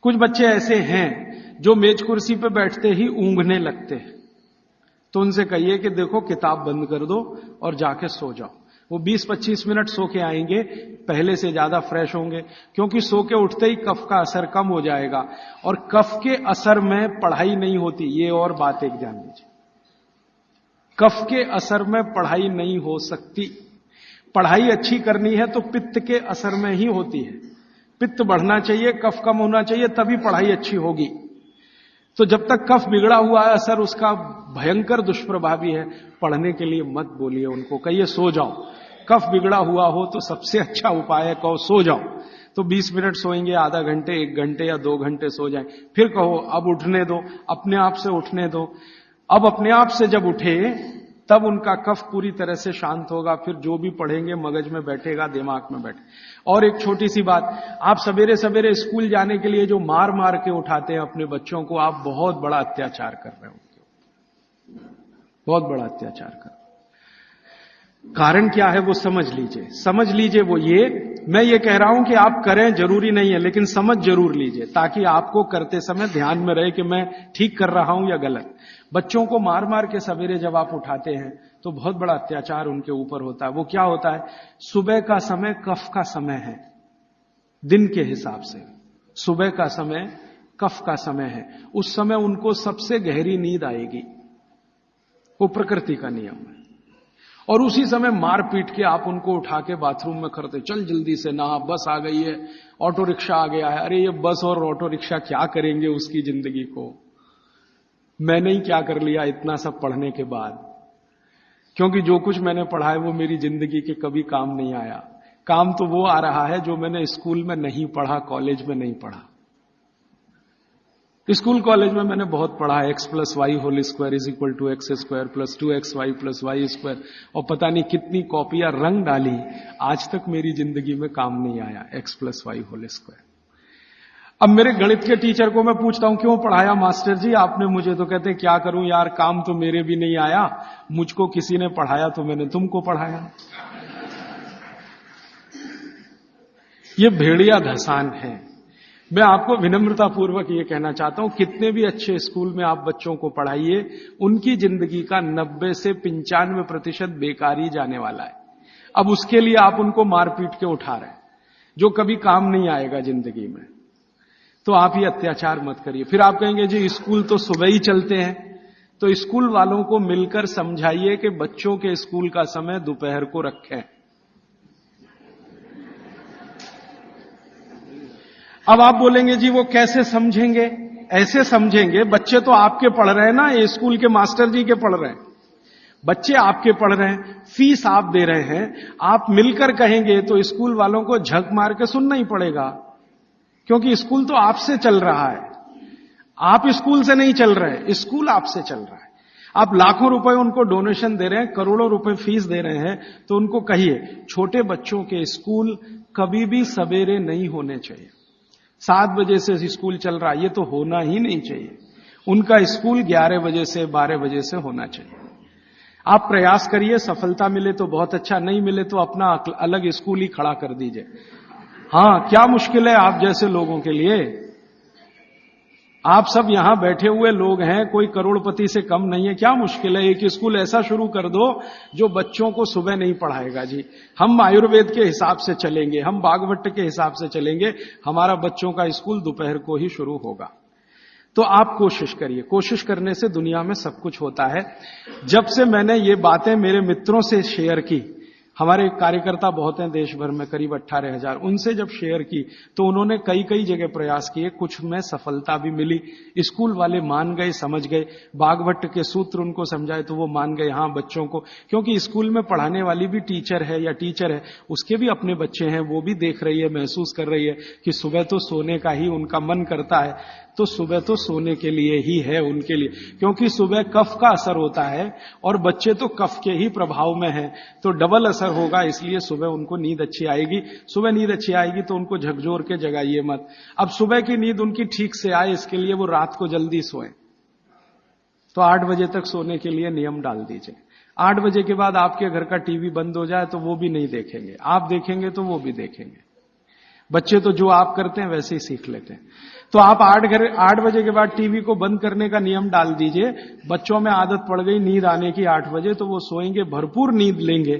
कुछ बच्चे ऐसे हैं जो मेज कुर्सी पे बैठते ही ऊँघने लगते हैं, तो उनसे कहिए कि देखो किताब बंद कर दो और जाके सो जाओ। वो 20-25 मिनट सो के आएंगे, पहले से ज्यादा फ्रेश होंगे, क्योंकि सो के उठते ही कफ का असर कम हो जाएगा। और कफ के असर में पढ़ाई नहीं होती, ये और बात एक जान लीजिए। कफ के असर में पढ़ाई नहीं हो सकती। पढ़ाई अच्छी करनी है तो पित्त के असर में ही होती है। पित्त बढ़ना चाहिए, कफ कम होना चाहिए, तभी पढ़ाई अच्छी होगी। तो जब तक कफ बिगड़ा हुआ है, असर उसका भयंकर दुष्प्रभावी है। पढ़ने के लिए मत बोलिए उनको, कहिए सो जाओ। कफ बिगड़ा हुआ हो तो सबसे अच्छा उपाय है कहो सो जाओ। तो 20 मिनट सोएंगे, आधा घंटे, 1 घंटे या 2 घंटे सो जाएं, फिर कहो अब उठने दो, अपने आप से उठने दो। अब अपने आप से जब उठे तब उनका कफ पूरी तरह से शांत होगा, फिर जो भी पढ़ेंगे मगज में बैठेगा, दिमाग में बैठे। और एक छोटी सी बात, आप सवेरे सवेरे स्कूल जाने के लिए जो मार मार के उठाते हैं अपने बच्चों को, आप बहुत बड़ा अत्याचार कर रहे हो, बहुत बड़ा अत्याचार कर रहे हो। कारण क्या है वो समझ लीजिए। वो ये, मैं ये कह रहा हूं कि आप करें जरूरी नहीं है, लेकिन समझ जरूर लीजिए, ताकि आपको करते समय ध्यान में रहे कि मैं ठीक कर रहा हूं या गलत। बच्चों को मार मार के सवेरे जब आप उठाते हैं तो बहुत बड़ा अत्याचार उनके ऊपर होता है। वो क्या होता है, सुबह का समय कफ का समय है, दिन के हिसाब से सुबह का समय कफ का समय है। उस समय उनको सबसे गहरी नींद आएगी, वो प्रकृति का नियम है। और उसी समय मार पीट के आप उनको उठा के बाथरूम में करते, चल जल्दी से नहा, बस आ गई है, ऑटो रिक्शा आ गया है। अरे ये बस और ऑटो रिक्शा क्या करेंगे उसकी जिंदगी को। मैंने ही क्या कर लिया इतना सब पढ़ने के बाद, क्योंकि जो कुछ मैंने पढ़ा है वो मेरी जिंदगी के कभी काम नहीं आया। काम तो वो आ रहा है जो मैंने स्कूल में नहीं पढ़ा, कॉलेज में नहीं पढ़ा। स्कूल कॉलेज में मैंने बहुत पढ़ा, x + y² = x² + 2xy + y², और पता नहीं कितनी कॉपियां रंग डाली, आज तक मेरी जिंदगी में काम नहीं आया x + y²। अब मेरे गणित के टीचर को मैं पूछता हूं क्यों पढ़ाया मास्टर जी आपने मुझे, तो कहते क्या करूं यार, काम तो मेरे भी नहीं आया, मुझको किसी ने पढ़ाया तो मैंने तुमको पढ़ाया। ये भेड़िया धसान है। मैं आपको विनम्रतापूर्वक ये कहना चाहता हूं, कितने भी अच्छे स्कूल में आप बच्चों को पढ़ाइए, उनकी जिंदगी का 90 से 95% बेकार ही जाने वाला है। अब उसके लिए आप उनको मार पीट के उठा रहे हैं, जो कभी काम नहीं आएगा जिंदगी में। तो आप ये अत्याचार मत करिए। फिर आप कहेंगे जी स्कूल तो सुबह ही चलते हैं, तो स्कूल वालों को मिलकर समझाइए कि बच्चों के स्कूल का समय दोपहर को रखें। अब आप बोलेंगे जी वो कैसे समझेंगे, ऐसे समझेंगे, बच्चे तो आपके पढ़ रहे हैं ना, ये स्कूल के मास्टर जी के पढ़ रहे हैं, बच्चे आपके पढ़ रहे हैं, फीस आप दे रहे हैं। आप मिलकर कहेंगे तो स्कूल वालों को झक मार के सुनना ही पड़ेगा, क्योंकि स्कूल तो आपसे चल रहा है, आप स्कूल से नहीं चल रहे, स्कूल आपसे चल रहा है। आप लाखों रुपए उनको डोनेशन दे रहे हैं, करोड़ों रुपए फीस दे रहे हैं, तो उनको कहिए छोटे बच्चों के स्कूल कभी भी सवेरे नहीं होने चाहिए। 7 बजे से स्कूल चल रहा है, ये तो होना ही नहीं चाहिए। उनका स्कूल 11 बजे से 12 बजे से होना चाहिए। आप प्रयास करिए, सफलता मिले तो बहुत अच्छा, नहीं मिले तो अपना अलग स्कूल ही खड़ा कर दीजिए। हां, क्या मुश्किल है आप जैसे लोगों के लिए? आप सब यहां बैठे हुए लोग हैं, कोई करोड़पति से कम नहीं है, क्या मुश्किल है? एक स्कूल ऐसा शुरू कर दो जो बच्चों को सुबह नहीं पढ़ाएगा। जी, हम आयुर्वेद के हिसाब से चलेंगे, हम बागवट के हिसाब से चलेंगे, हमारा बच्चों का स्कूल दोपहर को ही शुरू होगा। तो आप कोशिश करिए, कोशिश करने से दुनिया में सब कुछ होता है। जब से मैंने ये बातें मेरे मित्रों से शेयर की, हमारे कार्यकर्ता बहुत हैं देश भर में, करीब 18,000, उनसे जब शेयर की तो उन्होंने कई कई जगह प्रयास किए, कुछ में सफलता भी मिली। स्कूल वाले मान गए, समझ गए, बागवट के सूत्र उनको समझाए तो वो मान गए। हाँ, बच्चों को, क्योंकि स्कूल में पढ़ाने वाली भी टीचर है या टीचर है, उसके भी अपने बच्चे हैं, वो भी देख रही है, महसूस कर रही है कि सुबह तो सोने का ही उनका मन करता है, तो सुबह तो सोने के लिए ही है उनके लिए, क्योंकि सुबह कफ का असर होता है और बच्चे तो कफ के ही प्रभाव में हैं, तो डबल असर होगा। इसलिए सुबह उनको नींद अच्छी आएगी। सुबह नींद अच्छी आएगी तो उनको झकझोर के जगाइए मत। अब सुबह की नींद उनकी ठीक से आए, इसके लिए वो रात को जल्दी सोएं, तो 8 बजे तक सोने के लिए नियम डाल दीजिए। 8 बजे के बाद आपके घर का टीवी बंद हो जाए तो वो भी नहीं देखेंगे, आप देखेंगे तो वो भी देखेंगे। बच्चे तो जो आप करते हैं वैसे ही सीख लेते हैं। तो आप 8 बजे के बाद टीवी को बंद करने का नियम डाल दीजिए। बच्चों में आदत पड़ गई नींद आने की 8 बजे, तो वो सोएंगे, भरपूर नींद लेंगे,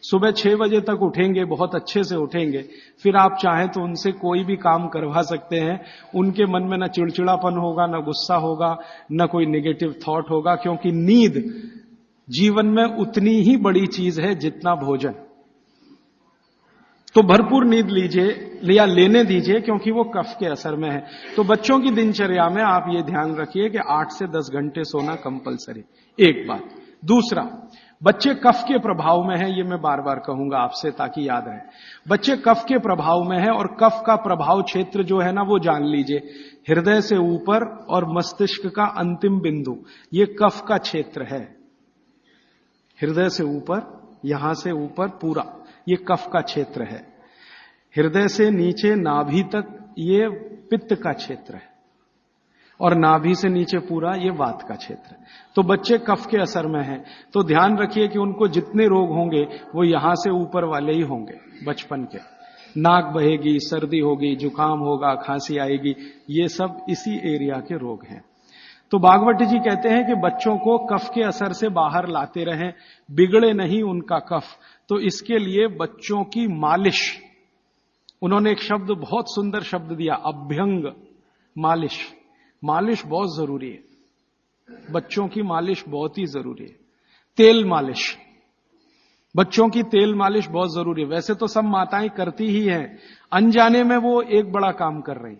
सुबह 6 बजे तक उठेंगे, बहुत अच्छे से उठेंगे। फिर आप चाहें तो उनसे कोई भी काम करवा सकते हैं। उनके मन में न चिड़चिड़ापन होगा, न गुस्सा होगा, न कोई नेगेटिव थॉट होगा, क्योंकि नींद जीवन में उतनी ही बड़ी चीज है जितना भोजन। तो भरपूर नींद लीजिए या लेने दीजिए, क्योंकि वो कफ के असर में है। तो बच्चों की दिनचर्या में आप ये ध्यान रखिए कि 8 से 10 घंटे सोना कंपलसरी, एक बात। दूसरा, बच्चे कफ के प्रभाव में हैं, ये मैं बार बार कहूंगा आपसे ताकि याद रहे। बच्चे कफ के प्रभाव में हैं, और कफ का प्रभाव क्षेत्र जो है ना, वो जान लीजिए, हृदय से ऊपर और मस्तिष्क का अंतिम बिंदु, ये कफ का क्षेत्र है। हृदय से ऊपर, यहां से ऊपर पूरा ये कफ का क्षेत्र है। हृदय से नीचे नाभि तक ये पित्त का क्षेत्र है, और नाभि से नीचे पूरा ये वात का क्षेत्र है। तो बच्चे कफ के असर में हैं, तो ध्यान रखिए कि उनको जितने रोग होंगे वो यहां से ऊपर वाले ही होंगे बचपन के। नाक बहेगी, सर्दी होगी, जुकाम होगा, खांसी आएगी, ये सब इसी एरिया के रोग हैं। तो बागवट जी कहते हैं कि बच्चों को कफ के असर से बाहर लाते रहें, बिगड़े नहीं उनका कफ। तो इसके लिए बच्चों की मालिश, उन्होंने एक शब्द, बहुत सुंदर शब्द दिया, अभ्यंग मालिश। मालिश बहुत जरूरी है, बच्चों की मालिश बहुत ही जरूरी है। तेल मालिश, बच्चों की तेल मालिश बहुत जरूरी है। वैसे तो सब माताएं करती ही हैं, अनजाने में वो एक बड़ा काम कर रही।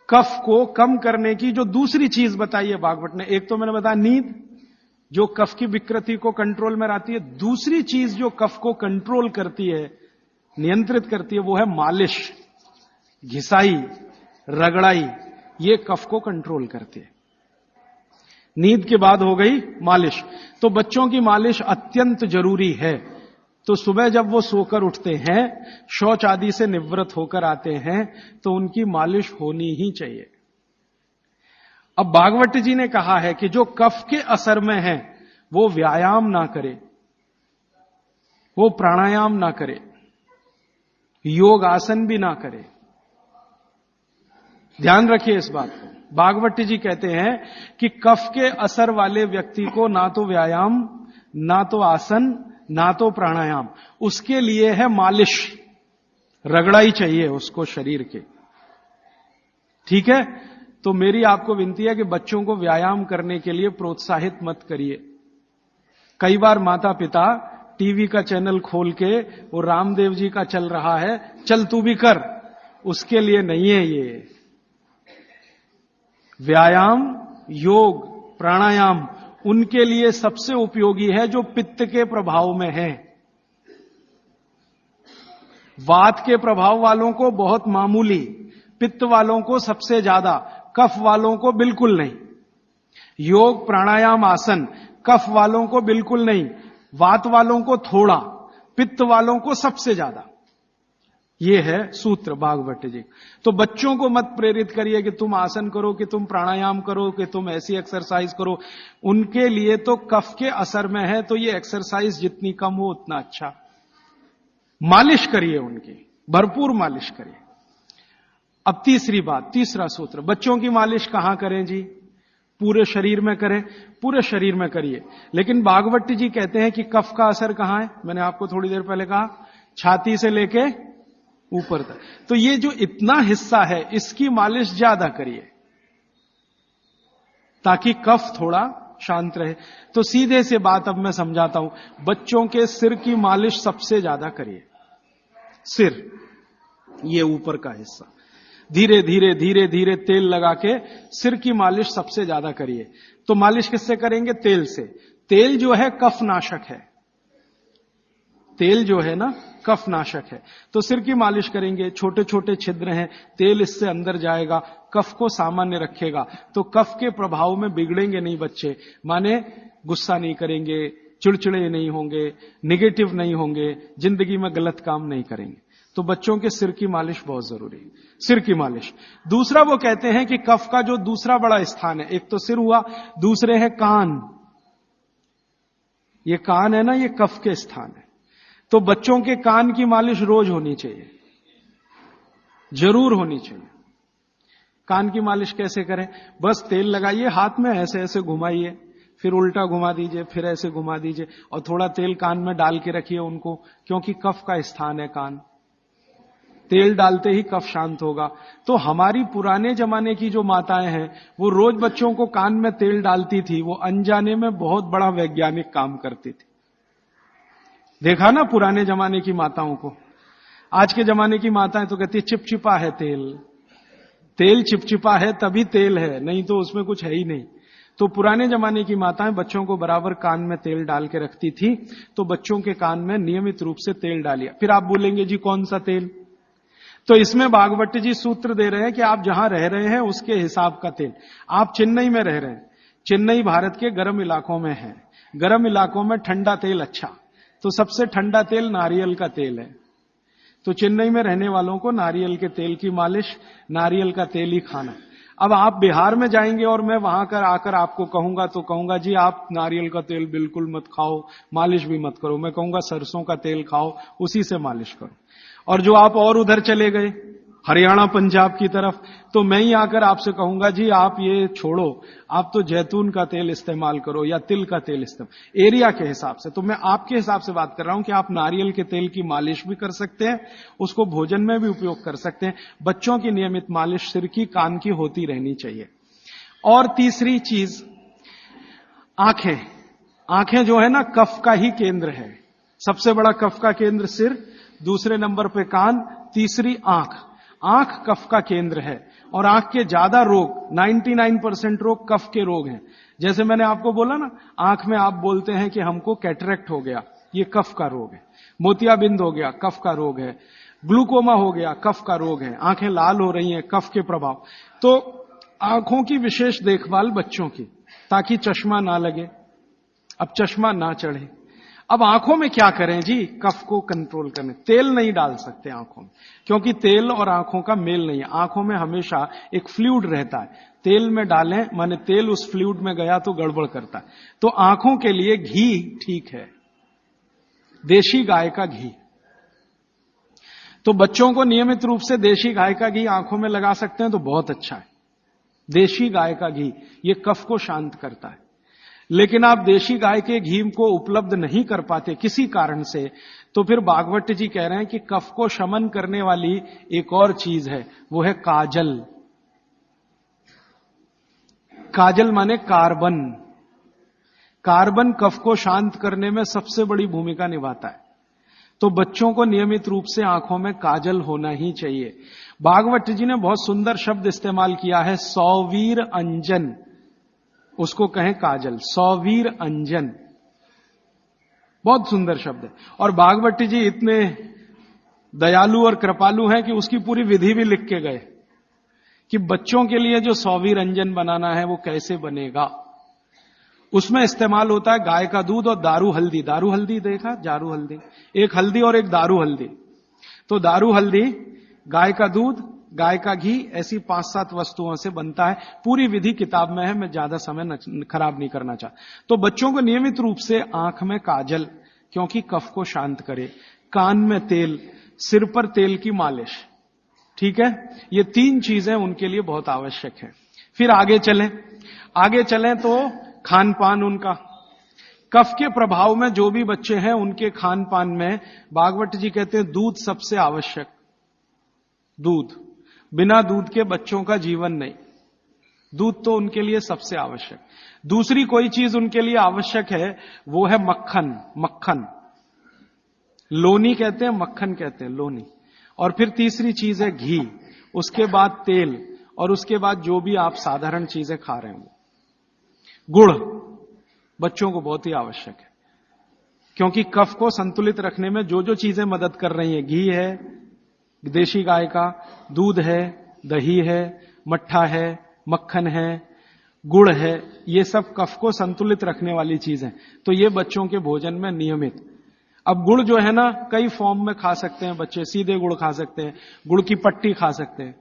कफ को कम करने की जो दूसरी चीज बताई है बागवट ने, एक तो मैंने बताया नींद, जो कफ की विकृति को कंट्रोल में लाती है। दूसरी चीज जो कफ को कंट्रोल करती है, नियंत्रित करती है, वो है मालिश, घिसाई, रगड़ाई, ये कफ को कंट्रोल करती है। नींद के बाद हो गई मालिश, तो बच्चों की मालिश अत्यंत जरूरी है। तो सुबह जब वो सोकर उठते हैं, शौच आदि से निवृत्त होकर आते हैं, तो उनकी मालिश होनी ही चाहिए। अब भागवत जी ने कहा है कि जो कफ के असर में है वो व्यायाम ना करे, वो प्राणायाम ना करे, योग आसन भी ना करे। ध्यान रखिए इस बात को। भागवत जी कहते हैं कि कफ के असर वाले व्यक्ति को ना तो व्यायाम, ना तो आसन, ना तो प्राणायाम, उसके लिए है मालिश, रगड़ाई चाहिए उसको शरीर के। ठीक है, तो मेरी आपको विनती है कि बच्चों को व्यायाम करने के लिए प्रोत्साहित मत करिए। कई बार माता पिता टीवी का चैनल खोल के वो रामदेव जी का चल रहा है, चल तू भी कर, उसके लिए नहीं है ये। व्यायाम, योग, प्राणायाम उनके लिए सबसे उपयोगी है जो पित्त के प्रभाव में है। वात के प्रभाव वालों को बहुत मामूली, पित्त वालों को सबसे ज्यादा, कफ वालों को बिल्कुल नहीं। योग प्राणायाम आसन कफ वालों को बिल्कुल नहीं, वात वालों को थोड़ा, पित्त वालों को सबसे ज्यादा। ये है सूत्र भागवत जी। तो बच्चों को मत प्रेरित करिए कि तुम आसन करो, कि तुम प्राणायाम करो, कि तुम ऐसी एक्सरसाइज करो। उनके लिए तो कफ के असर में है, तो ये एक्सरसाइज जितनी कम हो उतना अच्छा। मालिश करिए उनकी, भरपूर मालिश करिए। अब तीसरी बात, तीसरा सूत्र, बच्चों की मालिश कहां करें जी? पूरे शरीर में करें, पूरे शरीर में करिए। लेकिन भागवत जी कहते हैं कि कफ का असर कहां है? मैंने आपको थोड़ी देर पहले कहा, छाती से लेके ऊपर तक। तो ये जो इतना हिस्सा है इसकी मालिश ज्यादा करिए ताकि कफ थोड़ा शांत रहे। तो सीधे से बात अब मैं समझाता हूं, बच्चों के सिर की मालिश सबसे ज्यादा करिए। सिर, ये ऊपर का हिस्सा, धीरे धीरे धीरे धीरे तेल लगा के सिर की मालिश सबसे ज्यादा करिए। तो मालिश किससे करेंगे? तेल से। तेल जो है कफ नाशक है, तेल जो है ना कफ नाशक है। तो सिर की मालिश करेंगे, छोटे छोटे छिद्र हैं, तेल इससे अंदर जाएगा, कफ को सामान्य रखेगा। तो कफ के प्रभाव में बिगड़ेंगे नहीं बच्चे, माने गुस्सा नहीं करेंगे, चिड़चिड़े नहीं होंगे, निगेटिव नहीं होंगे, जिंदगी में गलत काम नहीं करेंगे। तो बच्चों के सिर की मालिश बहुत जरूरी है, सिर की मालिश। दूसरा वो कहते हैं कि कफ का जो दूसरा बड़ा स्थान है, एक तो सिर हुआ, दूसरे है कान। ये कान है ना, ये कफ के स्थान है। तो बच्चों के कान की मालिश रोज होनी चाहिए, जरूर होनी चाहिए। कान की मालिश कैसे करें? बस तेल लगाइए, हाथ में ऐसे ऐसे घुमाइए, फिर उल्टा घुमा दीजिए, फिर ऐसे घुमा दीजिए, और थोड़ा तेल कान में डाल के रखिए उनको, क्योंकि कफ का स्थान है कान। तेल डालते ही कफ शांत होगा। तो हमारी पुराने जमाने की जो माताएं हैं वो रोज बच्चों को कान में तेल डालती थी, वो अनजाने में बहुत बड़ा वैज्ञानिक काम करती थी। देखा ना पुराने जमाने की माताओं को। आज के जमाने की माताएं तो कहती चिपचिपा है तेल, तेल चिपचिपा है तभी तेल है, नहीं तो उसमें कुछ है ही नहीं। तो पुराने जमाने की माताएं बच्चों को बराबर कान में तेल डाल के रखती थी। तो बच्चों के कान में नियमित रूप से तेल डालिए। फिर आप बोलेंगे जी कौन सा तेल? तो इसमें भागवत जी सूत्र दे रहे हैं कि आप जहां रह रहे हैं उसके हिसाब का तेल। आप चेन्नई में रह रहे हैं, चेन्नई भारत के गर्म इलाकों में है, गर्म इलाकों में ठंडा तेल अच्छा, तो सबसे ठंडा तेल नारियल का तेल है। तो चेन्नई में रहने वालों को नारियल के तेल की मालिश, नारियल का तेल ही खाना। अब आप बिहार में जाएंगे और मैं वहां कर आकर आपको कहूंगा तो कहूंगा जी आप नारियल का तेल बिल्कुल मत खाओ, मालिश भी मत करो। मैं कहूंगा सरसों का तेल खाओ, उसी से मालिश करो। और जो आप और उधर चले गए हरियाणा पंजाब की तरफ, तो मैं ही आकर आपसे कहूंगा जी आप ये छोड़ो, आप तो जैतून का तेल इस्तेमाल करो या तिल का तेल इस्तेमाल, एरिया के हिसाब से। तो मैं आपके हिसाब से बात कर रहा हूं कि आप नारियल के तेल की मालिश भी कर सकते हैं, उसको भोजन में भी उपयोग कर सकते हैं। बच्चों की नियमित मालिश सिर की, कान की होती रहनी चाहिए। और तीसरी चीज, आंखें। आंखें जो है ना कफ का ही केंद्र है। सबसे बड़ा कफ का केंद्र सिर, दूसरे नंबर पे कान, तीसरी आंख। आंख कफ का केंद्र है और आंख के ज्यादा रोग, 99% रोग कफ के रोग हैं। जैसे मैंने आपको बोला ना, आंख में आप बोलते हैं कि हमको कैटरेक्ट हो गया, ये कफ का रोग है। मोतियाबिंद हो गया, कफ का रोग है। ग्लूकोमा हो गया, कफ का रोग है। आंखें लाल हो रही हैं, कफ के प्रभाव। तो आंखों की विशेष देखभाल बच्चों की, ताकि चश्मा ना लगे, अब चश्मा ना चढ़े। अब आंखों में क्या करें जी? कफ को कंट्रोल करने, तेल नहीं डाल सकते आंखों में, क्योंकि तेल और आंखों का मेल नहीं है। आंखों में हमेशा एक फ्लूइड रहता है, तेल में डालें माने तेल उस फ्लूइड में गया तो गड़बड़ करता है। तो आंखों के लिए घी ठीक है, देशी गाय का घी। तो बच्चों को नियमित रूप से देशी गाय का घी आंखों में लगा सकते हैं तो बहुत अच्छा है। देशी गाय का घी ये कफ को शांत करता है। लेकिन आप देशी गाय के घी को उपलब्ध नहीं कर पाते किसी कारण से, तो फिर भागवत जी कह रहे हैं कि कफ को शमन करने वाली एक और चीज है, वो है काजल। काजल माने कार्बन। कार्बन कफ को शांत करने में सबसे बड़ी भूमिका निभाता है। तो बच्चों को नियमित रूप से आंखों में काजल होना ही चाहिए। भागवत जी ने बहुत सुंदर शब्द इस्तेमाल किया है, सौवीर अंजन, उसको कहें काजल, सौवीर अंजन, बहुत सुंदर शब्द है। और भागवत जी इतने दयालु और कृपालु हैं कि उसकी पूरी विधि भी लिख के गए कि बच्चों के लिए जो सौवी रंजन बनाना है वो कैसे बनेगा। उसमें इस्तेमाल होता है गाय का दूध और दारू हल्दी। दारू हल्दी देखा, जारू हल्दी, एक हल्दी और एक दारू हल्दी। तो दारू हल्दी, गाय का दूध, गाय का घी, ऐसी 5-7 वस्तुओं से बनता है। पूरी विधि किताब में है, मैं ज्यादा समय खराब नहीं करना चाहता। तो बच्चों को नियमित रूप से आंख में काजल, क्योंकि कफ को शांत करे, कान में तेल, सिर पर तेल की मालिश, ठीक है, ये 3 चीजें उनके लिए बहुत आवश्यक है। फिर आगे चलें तो खान पान उनका, कफ के प्रभाव में जो भी बच्चे हैं उनके खान पान में भागवत जी कहते हैं दूध सबसे आवश्यक। दूध, बिना दूध के बच्चों का जीवन नहीं, दूध तो उनके लिए सबसे आवश्यक। दूसरी कोई चीज उनके लिए आवश्यक है, वो है मक्खन। मक्खन, लोनी कहते हैं, मक्खन कहते हैं, लोनी। और फिर तीसरी चीज है घी, उसके बाद तेल, और उसके बाद जो भी आप साधारण चीजें खा रहे हैं। गुड़ बच्चों को बहुत ही आवश्यक है, क्योंकि कफ को संतुलित रखने में जो जो चीजें मदद कर रही हैं, घी है देशी गाय का, दूध है, दही है, मट्ठा है, मक्खन है, गुड़ है, ये सब कफ को संतुलित रखने वाली चीजें। तो ये बच्चों के भोजन में नियमित। अब गुड़ जो है ना, कई फॉर्म में खा सकते हैं बच्चे। सीधे गुड़ खा सकते हैं, गुड़ की पट्टी खा सकते हैं,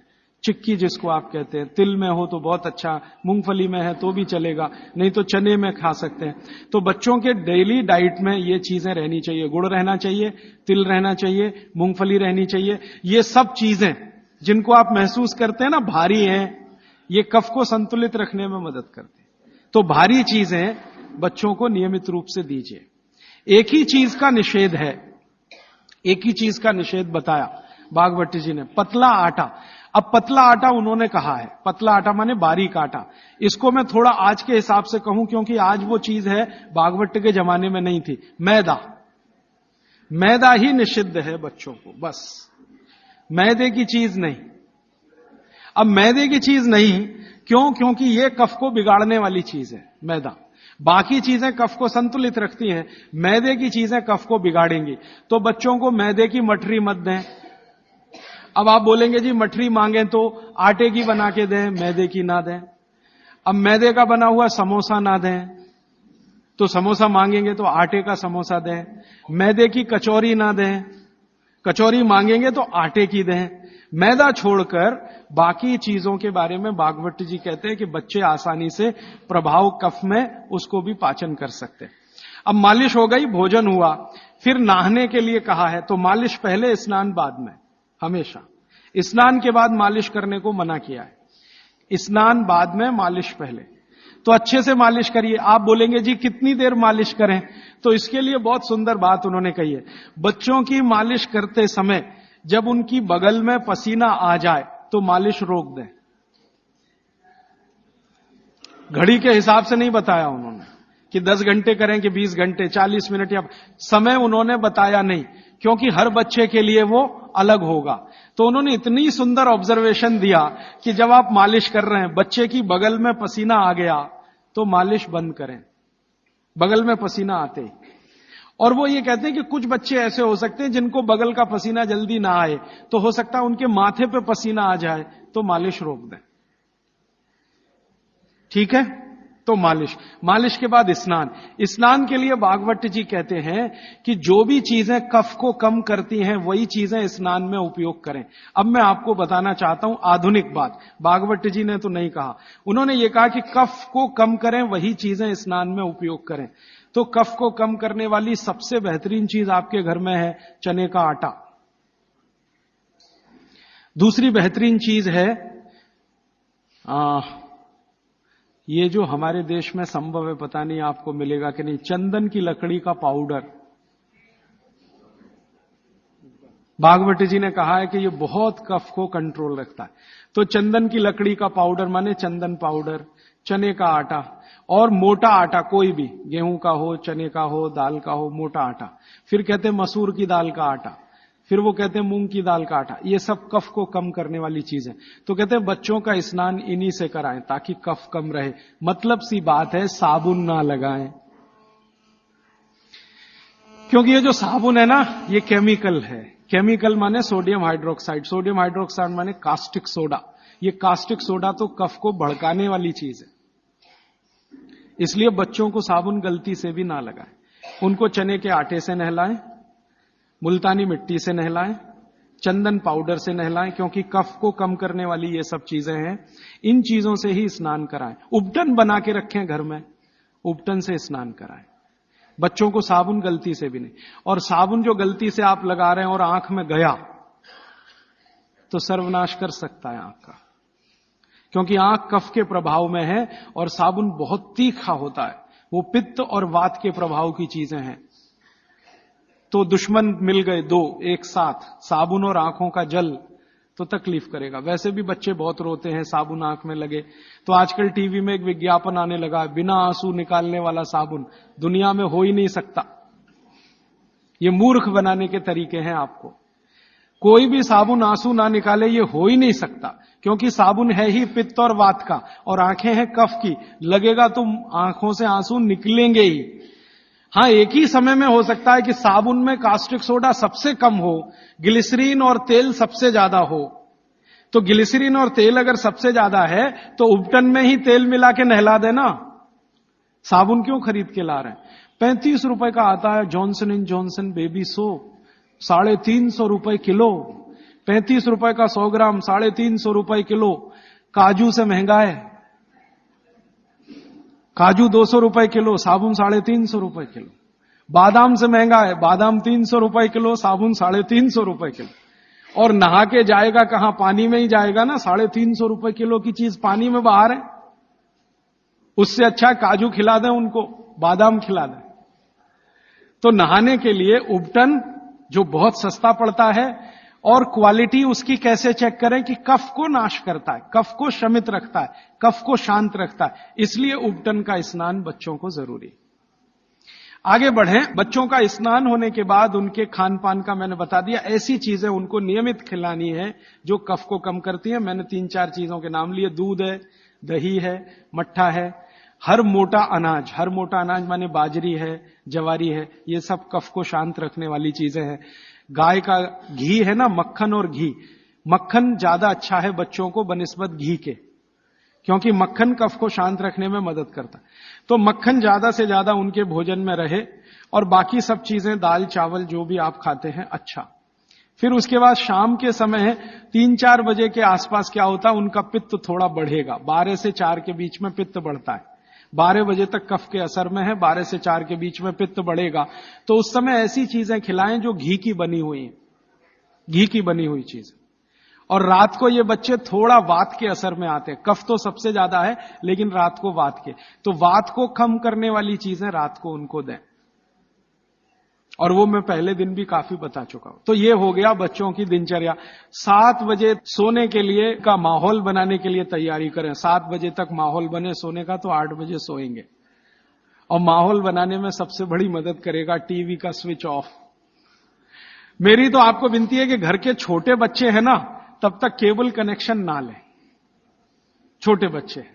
चिक्की जिसको आप कहते हैं, तिल में हो तो बहुत अच्छा, मूंगफली में है तो भी चलेगा, नहीं तो चने में खा सकते हैं। तो बच्चों के डेली डाइट में ये चीजें रहनी चाहिए। गुड़ रहना चाहिए, तिल रहना चाहिए, मूंगफली रहनी चाहिए। ये सब चीजें जिनको आप महसूस करते हैं ना भारी हैं, ये कफ को संतुलित रखने में मदद करते हैं। तो भारी चीजें बच्चों को नियमित रूप से दीजिए। एक ही चीज का निषेध है, एक ही चीज का निषेध बताया भागवत जी ने, पतला आटा। अब पतला आटा उन्होंने कहा है, पतला आटा माने बारीक आटा। इसको मैं थोड़ा आज के हिसाब से कहूं, क्योंकि आज वो चीज है भागवत के जमाने में नहीं थी। मैदा, मैदा ही निषिद्ध है बच्चों को, बस मैदे की चीज नहीं। अब मैदे की चीज नहीं क्यों? क्योंकि ये कफ को बिगाड़ने वाली चीज है मैदा। बाकी चीजें कफ को संतुलित रखती हैं, मैदे की चीजें कफ को बिगाड़ेंगी। तो बच्चों को मैदे की मठरी मत दें। अब आप बोलेंगे जी मठरी मांगे तो आटे की बना के दें, मैदे की ना दें। अब मैदे का बना हुआ समोसा ना दें, तो समोसा मांगेंगे तो आटे का समोसा दें। मैदे की कचौरी ना दें, कचौरी मांगेंगे तो आटे की दें। मैदा छोड़कर बाकी चीजों के बारे में भागवत जी कहते हैं कि बच्चे आसानी से प्रभाव कफ में उसको भी पाचन कर सकते हैं। अब मालिश हो गई, भोजन हुआ, फिर नहाने के लिए कहा है। तो मालिश पहले, स्नान बाद में। हमेशा स्नान के बाद मालिश करने को मना किया है, स्नान बाद में, मालिश पहले। तो अच्छे से मालिश करिए। आप बोलेंगे जी कितनी देर मालिश करें? तो इसके लिए बहुत सुंदर बात उन्होंने कही है। बच्चों की मालिश करते समय जब उनकी बगल में पसीना आ जाए तो मालिश रोक दें। घड़ी के हिसाब से नहीं बताया उन्होंने कि 10 घंटे करें कि 20 घंटे, 40 मिनट, या समय उन्होंने बताया नहीं, क्योंकि हर बच्चे के लिए वो अलग होगा। तो उन्होंने इतनी सुंदर ऑब्जर्वेशन दिया कि जब आप मालिश कर रहे हैं, बच्चे की बगल में पसीना आ गया तो मालिश बंद करें, बगल में पसीना आते ही। और वो ये कहते हैं कि कुछ बच्चे ऐसे हो सकते हैं जिनको बगल का पसीना जल्दी ना आए, तो हो सकता है उनके माथे पे पसीना आ जाए, तो मालिश रोक दें। ठीक है? तो मालिश के बाद स्नान। स्नान के लिए भागवत जी कहते हैं कि जो भी चीजें कफ को कम करती हैं वही चीजें स्नान में उपयोग करें। अब मैं आपको बताना चाहता हूं आधुनिक बात, भागवत जी ने तो नहीं कहा। उन्होंने ये कहा कि कफ को कम करें वही चीजें स्नान में उपयोग करें। तो कफ को कम करने वाली सबसे बेहतरीन चीज आपके घर में है चने का आटा। दूसरी बेहतरीन चीज है ये जो हमारे देश में संभव है, पता नहीं आपको मिलेगा कि नहीं, चंदन की लकड़ी का पाउडर। भागवत जी ने कहा है कि ये बहुत कफ को कंट्रोल रखता है। तो चंदन की लकड़ी का पाउडर माने चंदन पाउडर, चने का आटा, और मोटा आटा कोई भी, गेहूं का हो, चने का हो, दाल का हो, मोटा आटा। फिर कहते हैं मसूर की दाल का आटा, फिर वो कहते हैं मूंग की दाल का आटा। ये सब कफ को कम करने वाली चीजें। तो कहते हैं बच्चों का स्नान इन्हीं से कराएं ताकि कफ कम रहे। मतलब सी बात है, साबुन ना लगाएं, क्योंकि ये जो साबुन है ना ये केमिकल है। केमिकल माने सोडियम हाइड्रोक्साइड, सोडियम हाइड्रोक्साइड माने कास्टिक सोडा। ये कास्टिक सोडा तो कफ को भड़काने वाली चीज है, इसलिए बच्चों को साबुन गलती से भी ना लगाएं। उनको चने के आटे से नहलाएं, मुल्तानी मिट्टी से नहलाएं, चंदन पाउडर से नहलाएं, क्योंकि कफ को कम करने वाली ये सब चीजें हैं। इन चीजों से ही स्नान कराएं। उपटन बना के रखें घर में, उपटन से स्नान कराएं। बच्चों को साबुन गलती से भी नहीं। और साबुन जो गलती से आप लगा रहे हैं और आंख में गया तो सर्वनाश कर सकता है आंख का, क्योंकि आंख कफ के प्रभाव में है और साबुन बहुत तीखा होता है, वो पित्त और वात के प्रभाव की चीजें हैं। तो दुश्मन मिल गए दो एक साथ, साबुन और आंखों का जल, तो तकलीफ करेगा। वैसे भी बच्चे बहुत रोते हैं साबुन आंख में लगे, तो आजकल टीवी में एक विज्ञापन आने लगा, बिना आंसू निकालने वाला साबुन दुनिया में हो ही नहीं सकता। ये मूर्ख बनाने के तरीके हैं आपको। कोई भी साबुन आंसू ना निकाले, ये हो ही नहीं सकता, क्योंकि साबुन है ही पित्त और वात का और आंखें हैं कफ की। लगेगा तो आंखों से आंसू निकलेंगे ही। हां, एक ही समय में हो सकता है कि साबुन में कास्टिक सोडा सबसे कम हो, ग्लिसरीन और तेल सबसे ज्यादा हो। तो ग्लिसरीन और तेल अगर सबसे ज्यादा है तो उपटन में ही तेल मिला के नहला देना, साबुन क्यों खरीद के ला रहे हैं? 35 रुपए का आता है Johnson and Johnson baby soap, 350 रुपए किलो। 35 रुपए का 100 ग्राम, 350 रुपए किलो। काजू से महंगा है, काजू 200 रुपए किलो, साबुन 350 रुपए किलो। बादाम से महंगा है, बादाम 300 रुपए किलो, साबुन 350 रुपए किलो। और नहा के जाएगा कहां? पानी में ही जाएगा ना। 350 रुपए किलो की चीज पानी में बाहर है। उससे अच्छा काजू खिला दें उनको, बादाम खिला दें। तो नहाने के लिए उपटन जो बहुत सस्ता पड़ता है, और क्वालिटी उसकी कैसे चेक करें कि कफ को नाश करता है, कफ को शमित रखता है, कफ को शांत रखता है, इसलिए उपटन का स्नान बच्चों को जरूरी। आगे बढ़ें। बच्चों का स्नान होने के बाद उनके खान पान का मैंने बता दिया। ऐसी चीजें उनको नियमित खिलानी है जो कफ को कम करती है। मैंने 3-4 चीजों के नाम लिए। दूध है, दही है, मट्ठा है, हर मोटा अनाज माने बाजरी है, जवारी है, ये सब कफ को शांत रखने वाली चीजें हैं। गाय का घी है ना, मक्खन और घी, मक्खन ज्यादा अच्छा है बच्चों को बनिस्बत घी के, क्योंकि मक्खन कफ को शांत रखने में मदद करता है। तो मक्खन ज्यादा से ज्यादा उनके भोजन में रहे, और बाकी सब चीजें दाल चावल जो भी आप खाते हैं अच्छा। फिर उसके बाद शाम के समय 3-4 बजे के आसपास क्या होता है, उनका पित्त थोड़ा बढ़ेगा। 12 से 4 के बीच में पित्त बढ़ता है। 12 बजे तक कफ के असर में है, 12 से 4 के बीच में पित्त बढ़ेगा। तो उस समय ऐसी चीजें खिलाएं जो घी की बनी हुई हैं, घी की बनी हुई चीज। और रात को ये बच्चे थोड़ा वात के असर में आते हैं। कफ तो सबसे ज्यादा है, लेकिन रात को वात के, तो वात को कम करने वाली चीजें रात को उनको दें। और वो मैं पहले दिन भी काफी बता चुका हूं। तो ये हो गया बच्चों की दिनचर्या। 7 बजे सोने के लिए का माहौल बनाने के लिए तैयारी करें। 7 बजे तक माहौल बने सोने का तो 8 बजे सोएंगे। और माहौल बनाने में सबसे बड़ी मदद करेगा टीवी का स्विच ऑफ। मेरी तो आपको विनती है कि घर के छोटे बच्चे हैं ना, तब तक केबल कनेक्शन ना लें। छोटे बच्चे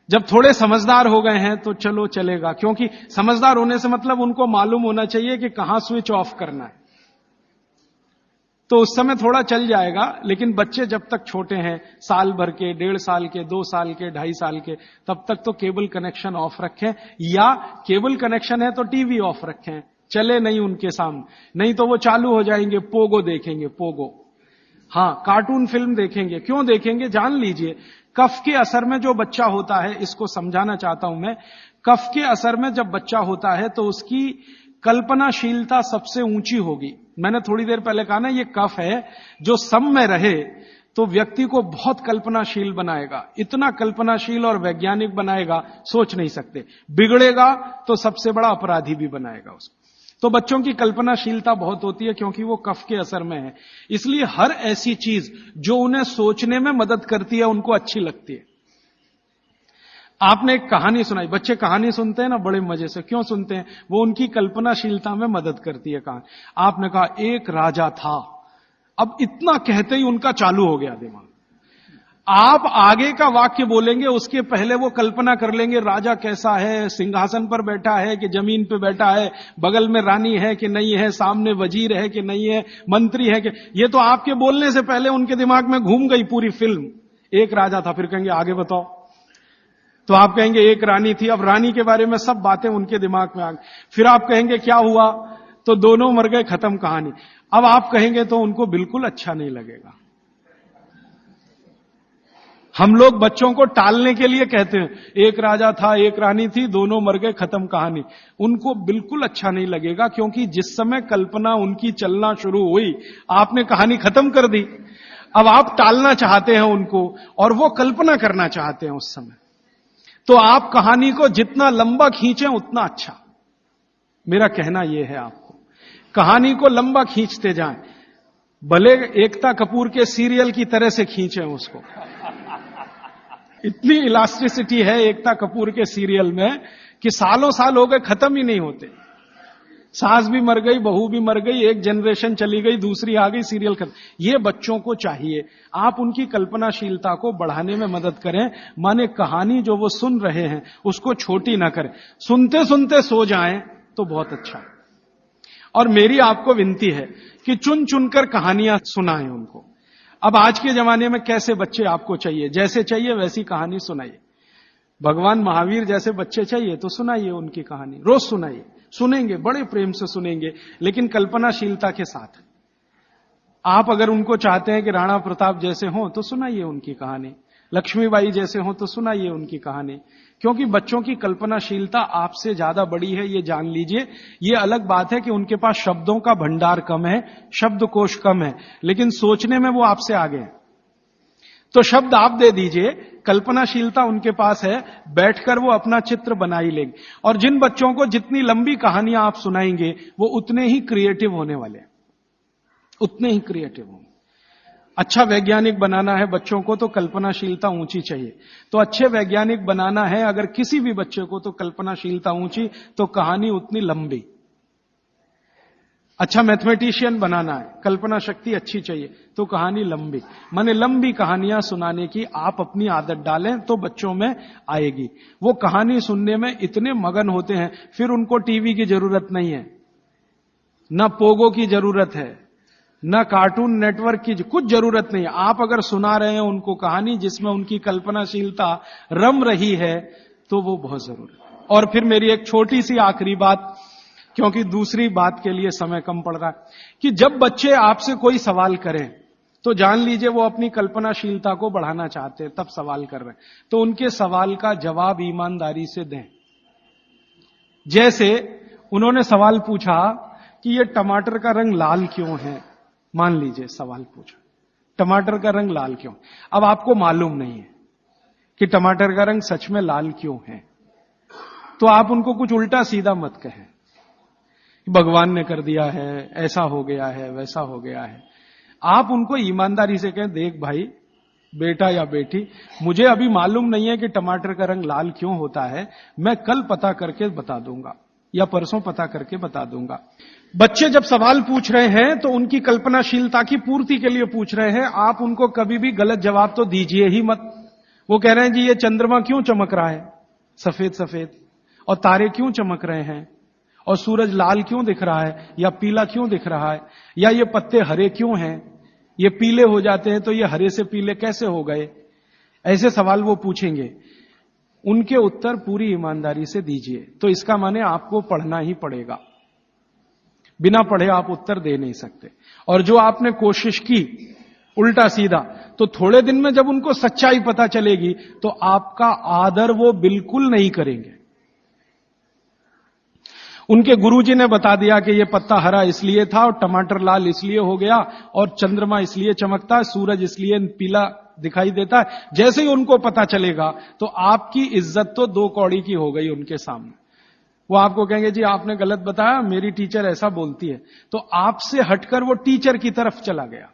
जब थोड़े समझदार हो गए हैं तो चलो चलेगा, क्योंकि समझदार होने से मतलब उनको मालूम होना चाहिए कि कहां स्विच ऑफ करना है, तो उस समय थोड़ा चल जाएगा। लेकिन बच्चे जब तक छोटे हैं, साल भर के, 1.5 साल के, 2 साल के, 2.5 साल के, तब तक तो केबल कनेक्शन ऑफ रखें, या केबल कनेक्शन है तो टीवी ऑफ रखें, चले नहीं उनके सामने। नहीं तो वो चालू हो जाएंगे, पोगो देखेंगे, पोगो। हां, कार्टून फिल्म देखेंगे। क्यों देखेंगे जान लीजिए। कफ के असर में जो बच्चा होता है, इसको समझाना चाहता हूं मैं, कफ के असर में जब बच्चा होता है तो उसकी कल्पनाशीलता सबसे ऊंची होगी। मैंने थोड़ी देर पहले कहा ना, ये कफ है जो सम में रहे तो व्यक्ति को बहुत कल्पनाशील बनाएगा। इतना कल्पनाशील और वैज्ञानिक बनाएगा, सोच नहीं सकते। बिगड़ेगा तो सबसे बड़ा अपराधी भी बनाएगा उसको। तो बच्चों की कल्पनाशीलता बहुत होती है, क्योंकि वो कफ के असर में है। इसलिए हर ऐसी चीज जो उन्हें सोचने में मदद करती है उनको अच्छी लगती है। आपने एक कहानी सुनाई, बच्चे कहानी सुनते हैं ना बड़े मजे से। क्यों सुनते हैं? वो उनकी कल्पनाशीलता में मदद करती है कहानी। आपने कहा एक राजा था, अब इतना कहते ही उनका चालू हो गया दिमाग। आप आगे का वाक्य बोलेंगे, उसके पहले वो कल्पना कर लेंगे राजा कैसा है, सिंहासन पर बैठा है कि जमीन पे बैठा है, बगल में रानी है कि नहीं है, सामने वजीर है कि नहीं है, मंत्री है कि, ये तो आपके बोलने से पहले उनके दिमाग में घूम गई पूरी फिल्म। एक राजा था, फिर कहेंगे आगे बताओ, तो आप कहेंगे एक रानी थी, अब रानी के बारे में सब बातें उनके दिमाग में आ गई। फिर आप कहेंगे क्या हुआ, तो दोनों मर गए, खत्म कहानी। अब आप कहेंगे तो उनको बिल्कुल अच्छा नहीं लगेगा। हम लोग बच्चों को टालने के लिए कहते हैं, एक राजा था, एक रानी थी, दोनों मर गए, खत्म कहानी। उनको बिल्कुल अच्छा नहीं लगेगा, क्योंकि जिस समय कल्पना उनकी चलना शुरू हुई, आपने कहानी खत्म कर दी। अब आप टालना चाहते हैं उनको, और वो कल्पना करना चाहते हैं उस समय। तो आप कहानी को जितना लंबा खींचें उतना अच्छा। मेरा कहना यह है आपको, कहानी को लंबा खींचते जाएं, भले एकता कपूर के सीरियल की तरह से खींचें उसको। इतनी इलास्टिसिटी है एकता कपूर के सीरियल में कि सालों साल हो गए, खत्म ही नहीं होते। सास भी मर गई, बहू भी मर गई, एक जनरेशन चली गई, दूसरी आ गई, सीरियल खत्म। ये बच्चों को चाहिए, आप उनकी कल्पनाशीलता को बढ़ाने में मदद करें। माने कहानी जो वो सुन रहे हैं उसको छोटी ना करें, सुनते सुनते सो जाएं तो बहुत अच्छा। और मेरी आपको विनती है कि चुन चुनकर कहानियां सुनाएं उनको। अब आज के जमाने में कैसे बच्चे आपको चाहिए, जैसे चाहिए वैसी कहानी सुनाइए। भगवान महावीर जैसे बच्चे चाहिए तो सुनाइए उनकी कहानी, रोज सुनाइए, सुनेंगे, बड़े प्रेम से सुनेंगे, लेकिन कल्पनाशीलता के साथ। आप अगर उनको चाहते हैं कि राणा प्रताप जैसे हों तो सुनाइए उनकी कहानी, लक्ष्मीबाई जैसे हों तो सुनाइए उनकी कहानी, क्योंकि बच्चों की कल्पनाशीलता आपसे ज्यादा बड़ी है, ये जान लीजिए। ये अलग बात है कि उनके पास शब्दों का भंडार कम है, शब्दकोश कम है, लेकिन सोचने में वो आपसे आगे हैं। तो शब्द आप दे दीजिए, कल्पनाशीलता उनके पास है, बैठकर वो अपना चित्र बना ही लेंगे। और जिन बच्चों को जितनी लंबी कहानियां आप सुनाएंगे वो उतने ही क्रिएटिव होने वाले, उतने ही क्रिएटिव होंगे। अच्छा वैज्ञानिक बनाना है बच्चों को तो कल्पनाशीलता ऊंची चाहिए। तो अच्छे वैज्ञानिक बनाना है अगर किसी भी बच्चे को तो कल्पनाशीलता ऊंची, तो कहानी उतनी लंबी। अच्छा मैथमेटिशियन बनाना है, कल्पना शक्ति अच्छी चाहिए तो कहानी लंबी। माने लंबी कहानियां सुनाने की आप अपनी आदत डालें तो बच्चों में आएगी। वो कहानी सुनने में इतने मगन होते हैं, फिर उनको टीवी की जरूरत नहीं है, ना पोगो की जरूरत है, ना कार्टून नेटवर्क की कुछ जरूरत नहीं है। आप अगर सुना रहे हैं उनको कहानी जिसमें उनकी कल्पनाशीलता रम रही है तो वो बहुत जरूरी है। और फिर मेरी एक छोटी सी आखिरी बात, क्योंकि दूसरी बात के लिए समय कम पड़ रहा है, कि जब बच्चे आपसे कोई सवाल करें तो जान लीजिए वो अपनी कल्पनाशीलता को बढ़ाना चाहते हैं, तब सवाल कर रहे हैं। तो उनके सवाल का जवाब ईमानदारी से दें। जैसे उन्होंने सवाल पूछा कि ये टमाटर का रंग लाल क्यों है, मान लीजिए सवाल पूछा टमाटर का रंग लाल क्यों। अब आपको मालूम नहीं है कि टमाटर का रंग सच में लाल क्यों है, तो आप उनको कुछ उल्टा सीधा मत कहें, भगवान ने कर दिया है, ऐसा हो गया है, वैसा हो गया है। आप उनको ईमानदारी से कहें, देख भाई, बेटा या बेटी, मुझे अभी मालूम नहीं है कि टमाटर का रंग लाल क्यों होता है, मैं कल पता करके बता दूंगा या परसों पता करके बता दूंगा। बच्चे जब सवाल पूछ रहे हैं तो उनकी कल्पनाशीलता की पूर्ति के लिए पूछ रहे हैं। आप उनको कभी भी गलत जवाब तो दीजिए ही मत। वो कह रहे हैं जी ये चंद्रमा क्यों चमक रहा है सफेद सफेद, और तारे क्यों चमक रहे हैं, और सूरज लाल क्यों दिख रहा है या पीला क्यों दिख रहा है, या ये पत्ते हरे क्यों हैं, ये पीले हो जाते हैं तो ये हरे से पीले कैसे हो गए। ऐसे सवाल वो पूछेंगे, उनके उत्तर पूरी ईमानदारी से दीजिए। तो इसका माने आपको पढ़ना ही पड़ेगा, बिना पढ़े आप उत्तर दे नहीं सकते। और जो आपने कोशिश की उल्टा सीधा, तो थोड़े दिन में जब उनको सच्चाई पता चलेगी तो आपका आदर वो बिल्कुल नहीं करेंगे। उनके गुरुजी ने बता दिया कि ये पत्ता हरा इसलिए था और टमाटर लाल इसलिए हो गया और चंद्रमा इसलिए चमकता है, सूरज इसलिए पीला दिखाई देता है। जैसे ही उनको पता चलेगा तो आपकी इज्जत तो 2 कौड़ी की हो गई उनके सामने। वो आपको कहेंगे जी आपने गलत बताया, मेरी टीचर ऐसा बोलती है। तो आपसे हटकर वो टीचर की तरफ चला गया,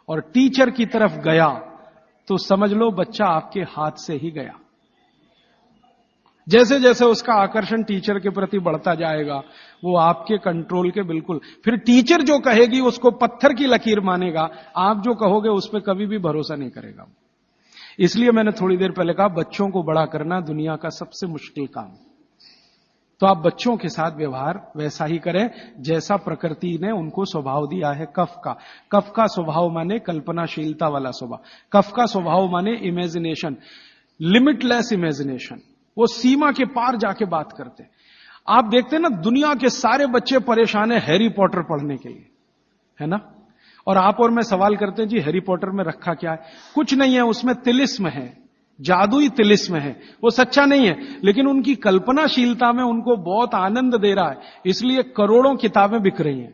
और टीचर की तरफ गया तो समझ लो बच्चा आपके हाथ से ही गया। जैसे जैसे उसका आकर्षण टीचर के प्रति बढ़ता जाएगा वो आपके कंट्रोल के बिल्कुल, फिर टीचर जो कहेगी उसको पत्थर की लकीर मानेगा, आप जो कहोगे उस पर कभी भी भरोसा नहीं करेगा। इसलिए मैंने थोड़ी देर पहले कहा बच्चों को बड़ा करना दुनिया का सबसे मुश्किल काम। तो आप बच्चों के साथ व्यवहार वैसा ही करें जैसा प्रकृति ने उनको स्वभाव दिया है। कफ का स्वभाव माने कल्पनाशीलता वाला स्वभाव। कफ का स्वभाव माने इमेजिनेशन, लिमिटलेस इमेजिनेशन। वो सीमा के पार जाके बात करते। आप देखते हैं ना, दुनिया के सारे बच्चे परेशान है हैरी पॉटर पढ़ने के लिए, है ना। और आप और मैं सवाल करते हैं जी हैरी पॉटर में रखा क्या है? कुछ नहीं है, उसमें तिलिस्म है, जादुई तिलिस्म है। वो सच्चा नहीं है, लेकिन उनकी कल्पनाशीलता में उनको बहुत आनंद दे रहा है, इसलिए करोड़ों किताबें बिक रही हैं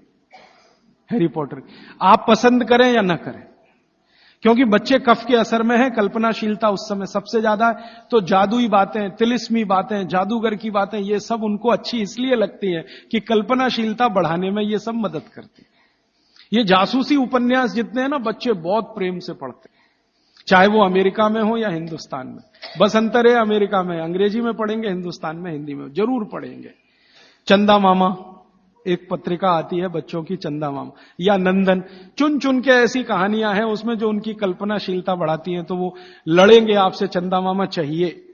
हैरी पॉटर। आप पसंद करें या ना करें, क्योंकि बच्चे कफ के असर में है, कल्पनाशीलता उस समय सबसे ज्यादा है। तो जादुई बातें, तिलिस्मी बातें, जादूगर की बातें, ये सब उनको अच्छी इसलिए लगती है कि कल्पनाशीलता बढ़ाने में ये सब मदद करती है। ये जासूसी उपन्यास जितने हैं ना, बच्चे बहुत प्रेम से पढ़ते हैं, चाहे वो अमेरिका में हो या हिंदुस्तान में। बस अंतर है, अमेरिका में अंग्रेजी में पढ़ेंगे, हिंदुस्तान में हिंदी में जरूर पढ़ेंगे। चंदा मामा एक पत्रिका आती है बच्चों की, चंदा मामा या नंदन, चुन चुन के ऐसी कहानियां हैं उसमें जो उनकी कल्पनाशीलता बढ़ाती हैं। तो वो लड़ेंगे आपसे, चंदा मामा चाहिए,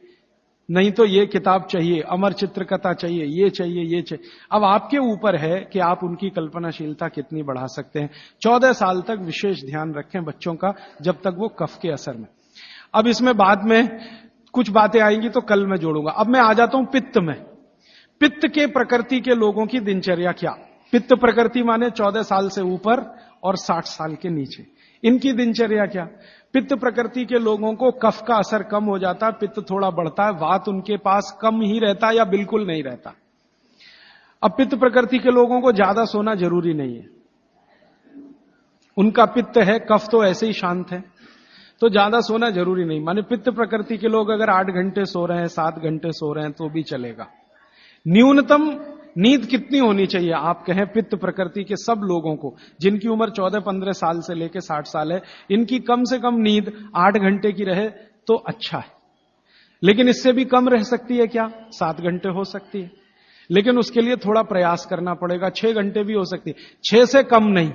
नहीं तो ये किताब चाहिए, अमर चित्रकथा चाहिए, ये चाहिए, ये चाहिए। अब आपके ऊपर है कि आप उनकी कल्पनाशीलता कितनी बढ़ा सकते हैं। 14 साल तक विशेष ध्यान रखें बच्चों का, जब तक वो कफ के असर में। अब इसमें बाद में कुछ बातें आएंगी तो कल मैं जोड़ूंगा। अब मैं आ जाता हूं पित्त में। पित्त के प्रकृति के लोगों की दिनचर्या क्या? पित्त प्रकृति माने 14 साल से ऊपर और 60 साल के नीचे, इनकी दिनचर्या क्या? पित्त प्रकृति के लोगों को कफ का असर कम हो जाता है, पित्त थोड़ा बढ़ता है, वात उनके पास कम ही रहता है या बिल्कुल नहीं रहता। अब पित्त प्रकृति के लोगों को ज्यादा सोना जरूरी नहीं है, उनका पित्त है, कफ तो ऐसे ही शांत है, तो ज्यादा सोना जरूरी नहीं। माने पित्त प्रकृति के लोग अगर 8 घंटे सो रहे हैं, 7 घंटे सो रहे हैं तो भी चलेगा। न्यूनतम नींद कितनी होनी चाहिए? आप कहें पित्त प्रकृति के सब लोगों को, जिनकी उम्र 14-15 साल से लेकर 60 साल है, इनकी कम से कम नींद 8 घंटे की रहे तो अच्छा है। लेकिन इससे भी कम रह सकती है क्या? 7 घंटे हो सकती है, लेकिन उसके लिए थोड़ा प्रयास करना पड़ेगा। 6 घंटे भी हो सकती है, 6 से कम नहीं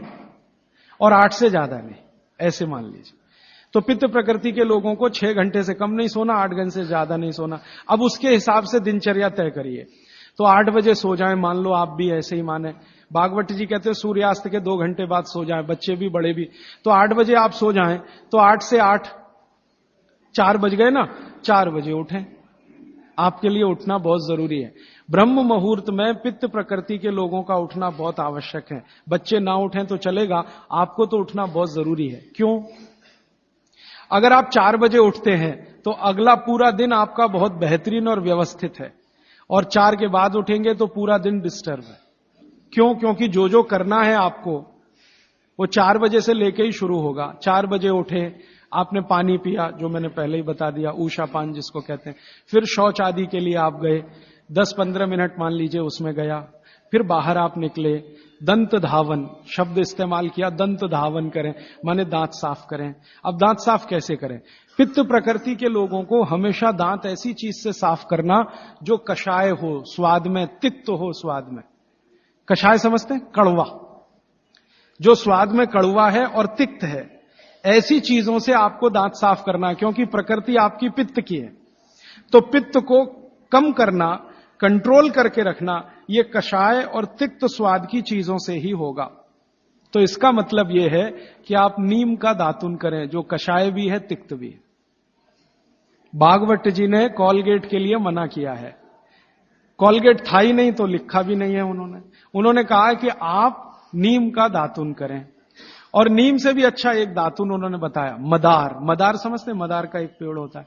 और 8 से ज्यादा नहीं, ऐसे मान लीजिए। तो पित्त प्रकृति के लोगों को 6 घंटे से कम नहीं सोना, 8 घंटे से ज्यादा नहीं सोना। अब उसके हिसाब से दिनचर्या तय करिए। तो 8 बजे सो जाएं, मान लो आप भी ऐसे ही माने। भागवत जी कहते हैं सूर्यास्त के 2 घंटे बाद सो जाएं, बच्चे भी बड़े भी। तो 8 बजे आप सो जाएं, तो 8 से 8 4 बज गए ना, 4 बजे उठें। आपके लिए उठना बहुत जरूरी है। ब्रह्म मुहूर्त में पित्त प्रकृति के लोगों का उठना बहुत आवश्यक है। बच्चे ना उठें तो चलेगा, आपको तो उठना बहुत जरूरी है। क्यों? अगर आप 4 बजे उठते हैं तो अगला पूरा दिन आपका बहुत बेहतरीन और व्यवस्थित है, और 4 के बाद उठेंगे तो पूरा दिन डिस्टर्ब है। क्यों? क्योंकि जो जो करना है आपको वो 4 बजे से लेके ही शुरू होगा। 4 बजे उठे, आपने पानी पिया, जो मैंने पहले ही बता दिया, ऊषा पान जिसको कहते हैं। फिर शौच आदि के लिए आप गए, 10-15 मिनट मान लीजिए उसमें गया। फिर बाहर आप निकले, दंत धावन शब्द इस्तेमाल किया, दंत धावन करें माने दांत साफ करें। अब दांत साफ कैसे करें? पित्त प्रकृति के लोगों को हमेशा दांत ऐसी चीज से साफ करना जो कषाय हो, स्वाद में तिक्त हो। स्वाद में कषाय समझते हैं? कड़वा, जो स्वाद में कड़वा है और तिक्त है, ऐसी चीजों से आपको दांत साफ करना है, क्योंकि प्रकृति आपकी पित्त की है। तो पित्त को कम करना, कंट्रोल करके रखना, ये कषाय और तिक्त स्वाद की चीजों से ही होगा। तो इसका मतलब यह है कि आप नीम का दातुन करें, जो कषाय भी है, तिक्त भी है। भागवत जी ने कॉलगेट के लिए मना किया है। कॉलगेट था ही नहीं तो लिखा भी नहीं है उन्होंने कहा कि आप नीम का दातुन करें। और नीम से भी अच्छा एक दातुन उन्होंने बताया, मदार। मदार समझते हैं? मदार का एक पेड़ होता है,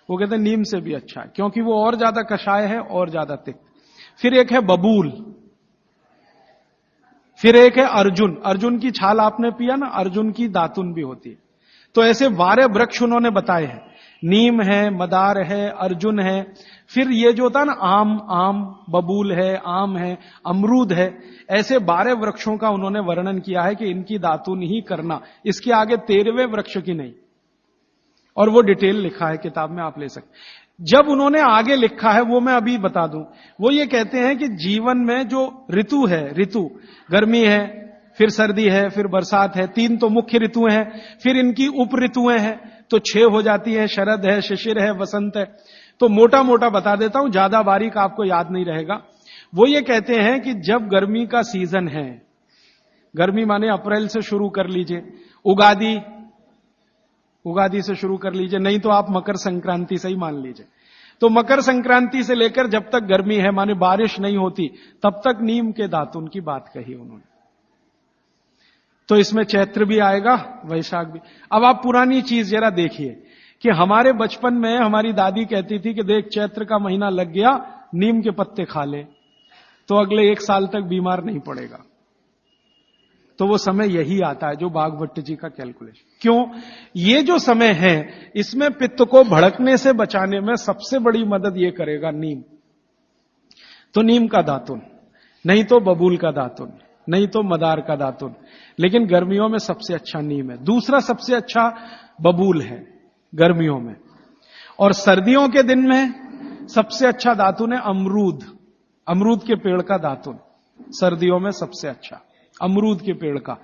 वो कहते हैं नीम से भी अच्छा है, क्योंकि वो और ज्यादा कषाय है और ज्यादा तिक्त। फिर एक है बबूल, फिर एक है अर्जुन। अर्जुन की छाल आपने पिया ना, अर्जुन की दातुन भी होती है। तो ऐसे 12 वृक्ष उन्होंने बताए हैं, नीम है, मदार है, अर्जुन है। फिर ये जो होता ना आम, बबूल है, आम है, अमरूद है, ऐसे 12 वृक्षों का उन्होंने वर्णन किया है कि इनकी दातुन ही करना, इसके आगे 13वें वृक्ष की नहीं। और वो डिटेल लिखा है किताब में, आप ले सकते। जब उन्होंने आगे लिखा है वो मैं अभी बता दूं। वो ये कहते हैं कि जीवन में जो ऋतु है, ऋतु गर्मी है, फिर सर्दी है, फिर बरसात है, 3 तो मुख्य ऋतुएं हैं, फिर इनकी उप ऋतुएं हैं। तो 6 हो जाती है, शरद है, शिशिर है, वसंत है। तो मोटा मोटा बता देता हूं, ज्यादा बारीक आपको याद नहीं रहेगा। वो ये कहते हैं कि जब गर्मी का सीजन है, गर्मी माने अप्रैल से शुरू कर लीजिए, उगादी से शुरू कर लीजिए, नहीं तो आप मकर संक्रांति से ही मान लीजिए। तो मकर संक्रांति से लेकर जब तक गर्मी है माने बारिश नहीं होती, तब तक नीम के दातुन की बात कही उन्होंने। तो इसमें चैत्र भी आएगा, वैशाख भी। अब आप पुरानी चीज जरा देखिए कि हमारे बचपन में हमारी दादी कहती थी कि देख चैत्र का महीना लग गया, नीम के पत्ते खा ले तो अगले 1 साल तक बीमार नहीं पड़ेगा। तो वो समय यही आता है जो बागभट्ट जी का कैलकुलेशन। क्यों? ये जो समय है इसमें पित्त को भड़कने से बचाने में सबसे बड़ी मदद ये करेगा नीम। तो नीम का दातुन, नहीं तो बबूल का दातुन, नहीं तो मदार का दातुन, लेकिन गर्मियों में सबसे अच्छा नीम है। दूसरा सबसे अच्छा बबूल है गर्मियों में। और सर्दियों के दिन में सबसे अच्छा दातुन है अमरूद, अमरूद के पेड़ का दातुन सर्दियों में सबसे अच्छा, अमरूद के पेड़ का।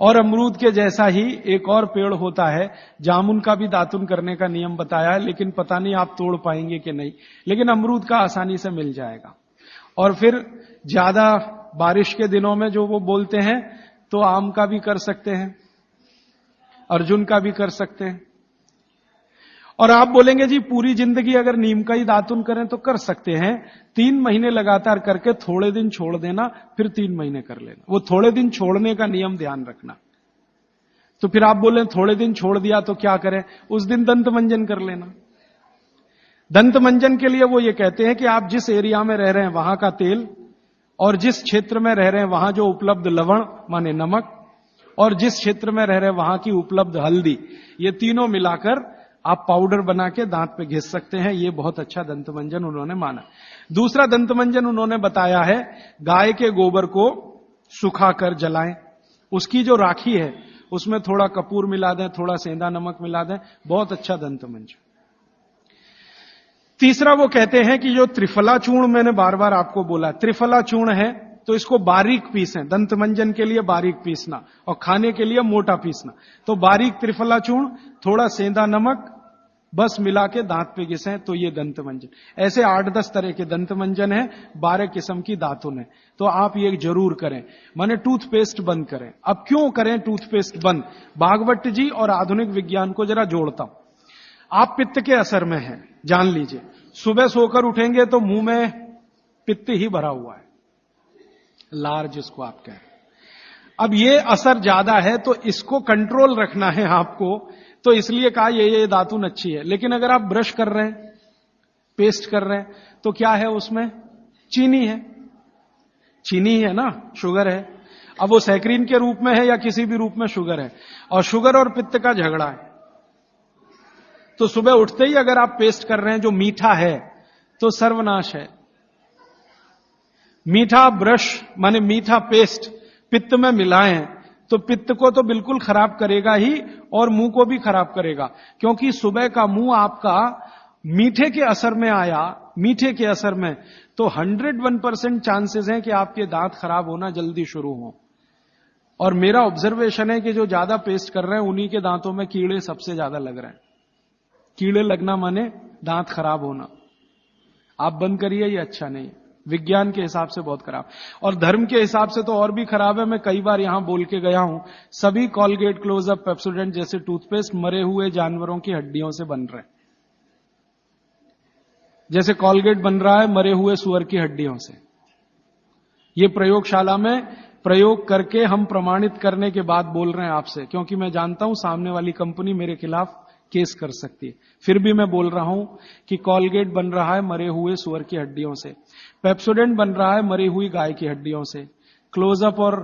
और अमरूद के जैसा ही एक और पेड़ होता है, जामुन का भी दातुन करने का नियम बताया है, लेकिन पता नहीं आप तोड़ पाएंगे कि नहीं, लेकिन अमरूद का आसानी से मिल जाएगा। और फिर ज्यादा बारिश के दिनों में जो वो बोलते हैं तो आम का भी कर सकते हैं, अर्जुन का भी कर सकते हैं। और आप बोलेंगे जी पूरी जिंदगी अगर नीम का ही दातुन करें तो कर सकते हैं, 3 महीने लगातार करके थोड़े दिन छोड़ देना, फिर 3 महीने कर लेना। वो थोड़े दिन छोड़ने का नियम ध्यान रखना। तो फिर आप बोले थोड़े दिन छोड़ दिया तो क्या करें? उस दिन दंत मंजन कर लेना। दंत मंजन के लिए वो ये कहते हैं कि आप जिस एरिया में रह रहे हैं वहां का तेल, और जिस क्षेत्र में रह रहे हैं वहां जो उपलब्ध लवण माने नमक, और जिस क्षेत्र में रह रहे हैं वहां की उपलब्ध हल्दी, ये तीनों मिलाकर आप पाउडर बना के दांत पे घिस सकते हैं। ये बहुत अच्छा दंतमंजन उन्होंने माना। दूसरा दंतमंजन उन्होंने बताया है गाय के गोबर को सुखाकर जलाएं, उसकी जो राखी है उसमें थोड़ा कपूर मिला दें, थोड़ा सेंधा नमक मिला दें, बहुत अच्छा दंतमंजन। तीसरा वो कहते हैं कि जो त्रिफला चूर्ण मैंने बार बार आपको बोला, त्रिफला चूर्ण है तो इसको बारीक पीसें, दंतमंजन के लिए बारीक पीसना और खाने के लिए मोटा पीसना। तो बारीक त्रिफला चूर्ण, थोड़ा सेंधा नमक, बस मिला के दांत पे घिसें तो ये दंतमंजन। ऐसे 8-10 तरह के दंतमंजन है, 12 किस्म की दातुन है। तो आप ये जरूर करें, माने टूथपेस्ट बंद करें। अब क्यों करें टूथपेस्ट बंद? बागभट्ट जी और आधुनिक विज्ञान को जरा जोड़ता हूं। आप पित्त के असर में हैं, जान लीजिए। सुबह सोकर उठेंगे तो मुंह में पित्त ही भरा हुआ है, लार जिसको आप कह रहे हैं। अब ये असर ज्यादा है तो इसको कंट्रोल रखना है आपको, तो इसलिए कहा ये दातुन अच्छी है। लेकिन अगर आप ब्रश कर रहे हैं, पेस्ट कर रहे हैं, तो क्या है उसमें? चीनी है, चीनी है ना, शुगर है। अब वो सैकरीन के रूप में है या किसी भी रूप में शुगर है, और शुगर और पित्त का झगड़ा है। तो सुबह उठते ही अगर आप पेस्ट कर रहे हैं जो मीठा है तो सर्वनाश है। मीठा ब्रश माने मीठा पेस्ट पित्त में मिलाएं तो पित्त को तो बिल्कुल खराब करेगा ही, और मुंह को भी खराब करेगा। क्योंकि सुबह का मुंह आपका मीठे के असर में आया, मीठे के असर में, तो 101% चांसेस हैं कि आपके दांत खराब होना जल्दी शुरू हो। और मेरा ऑब्जर्वेशन है कि जो ज्यादा पेस्ट कर रहे हैं उन्हीं के दांतों में कीड़े सबसे ज्यादा लग रहे हैं। कीड़े लगना माने दांत खराब होना। आप बंद करिए, ये अच्छा नहीं। विज्ञान के हिसाब से बहुत खराब, और धर्म के हिसाब से तो और भी खराब है। मैं कई बार यहां बोल के गया हूं, सभी कॉलगेट, क्लोजअप, पेप्सोडेंट जैसे टूथपेस्ट मरे हुए जानवरों की हड्डियों से बन रहे हैं। जैसे कॉलगेट बन रहा है मरे हुए सुअर की हड्डियों से। ये प्रयोगशाला में प्रयोग करके हम प्रमाणित करने के बाद बोल रहे हैं आपसे, क्योंकि मैं जानता हूं सामने वाली कंपनी मेरे खिलाफ केस कर सकती है। फिर भी मैं बोल रहा हूं कि कॉलगेट बन रहा है मरे हुए सुअर की हड्डियों से, पेप्सोडेंट बन रहा है मरी हुई गाय की हड्डियों से, क्लोजअप और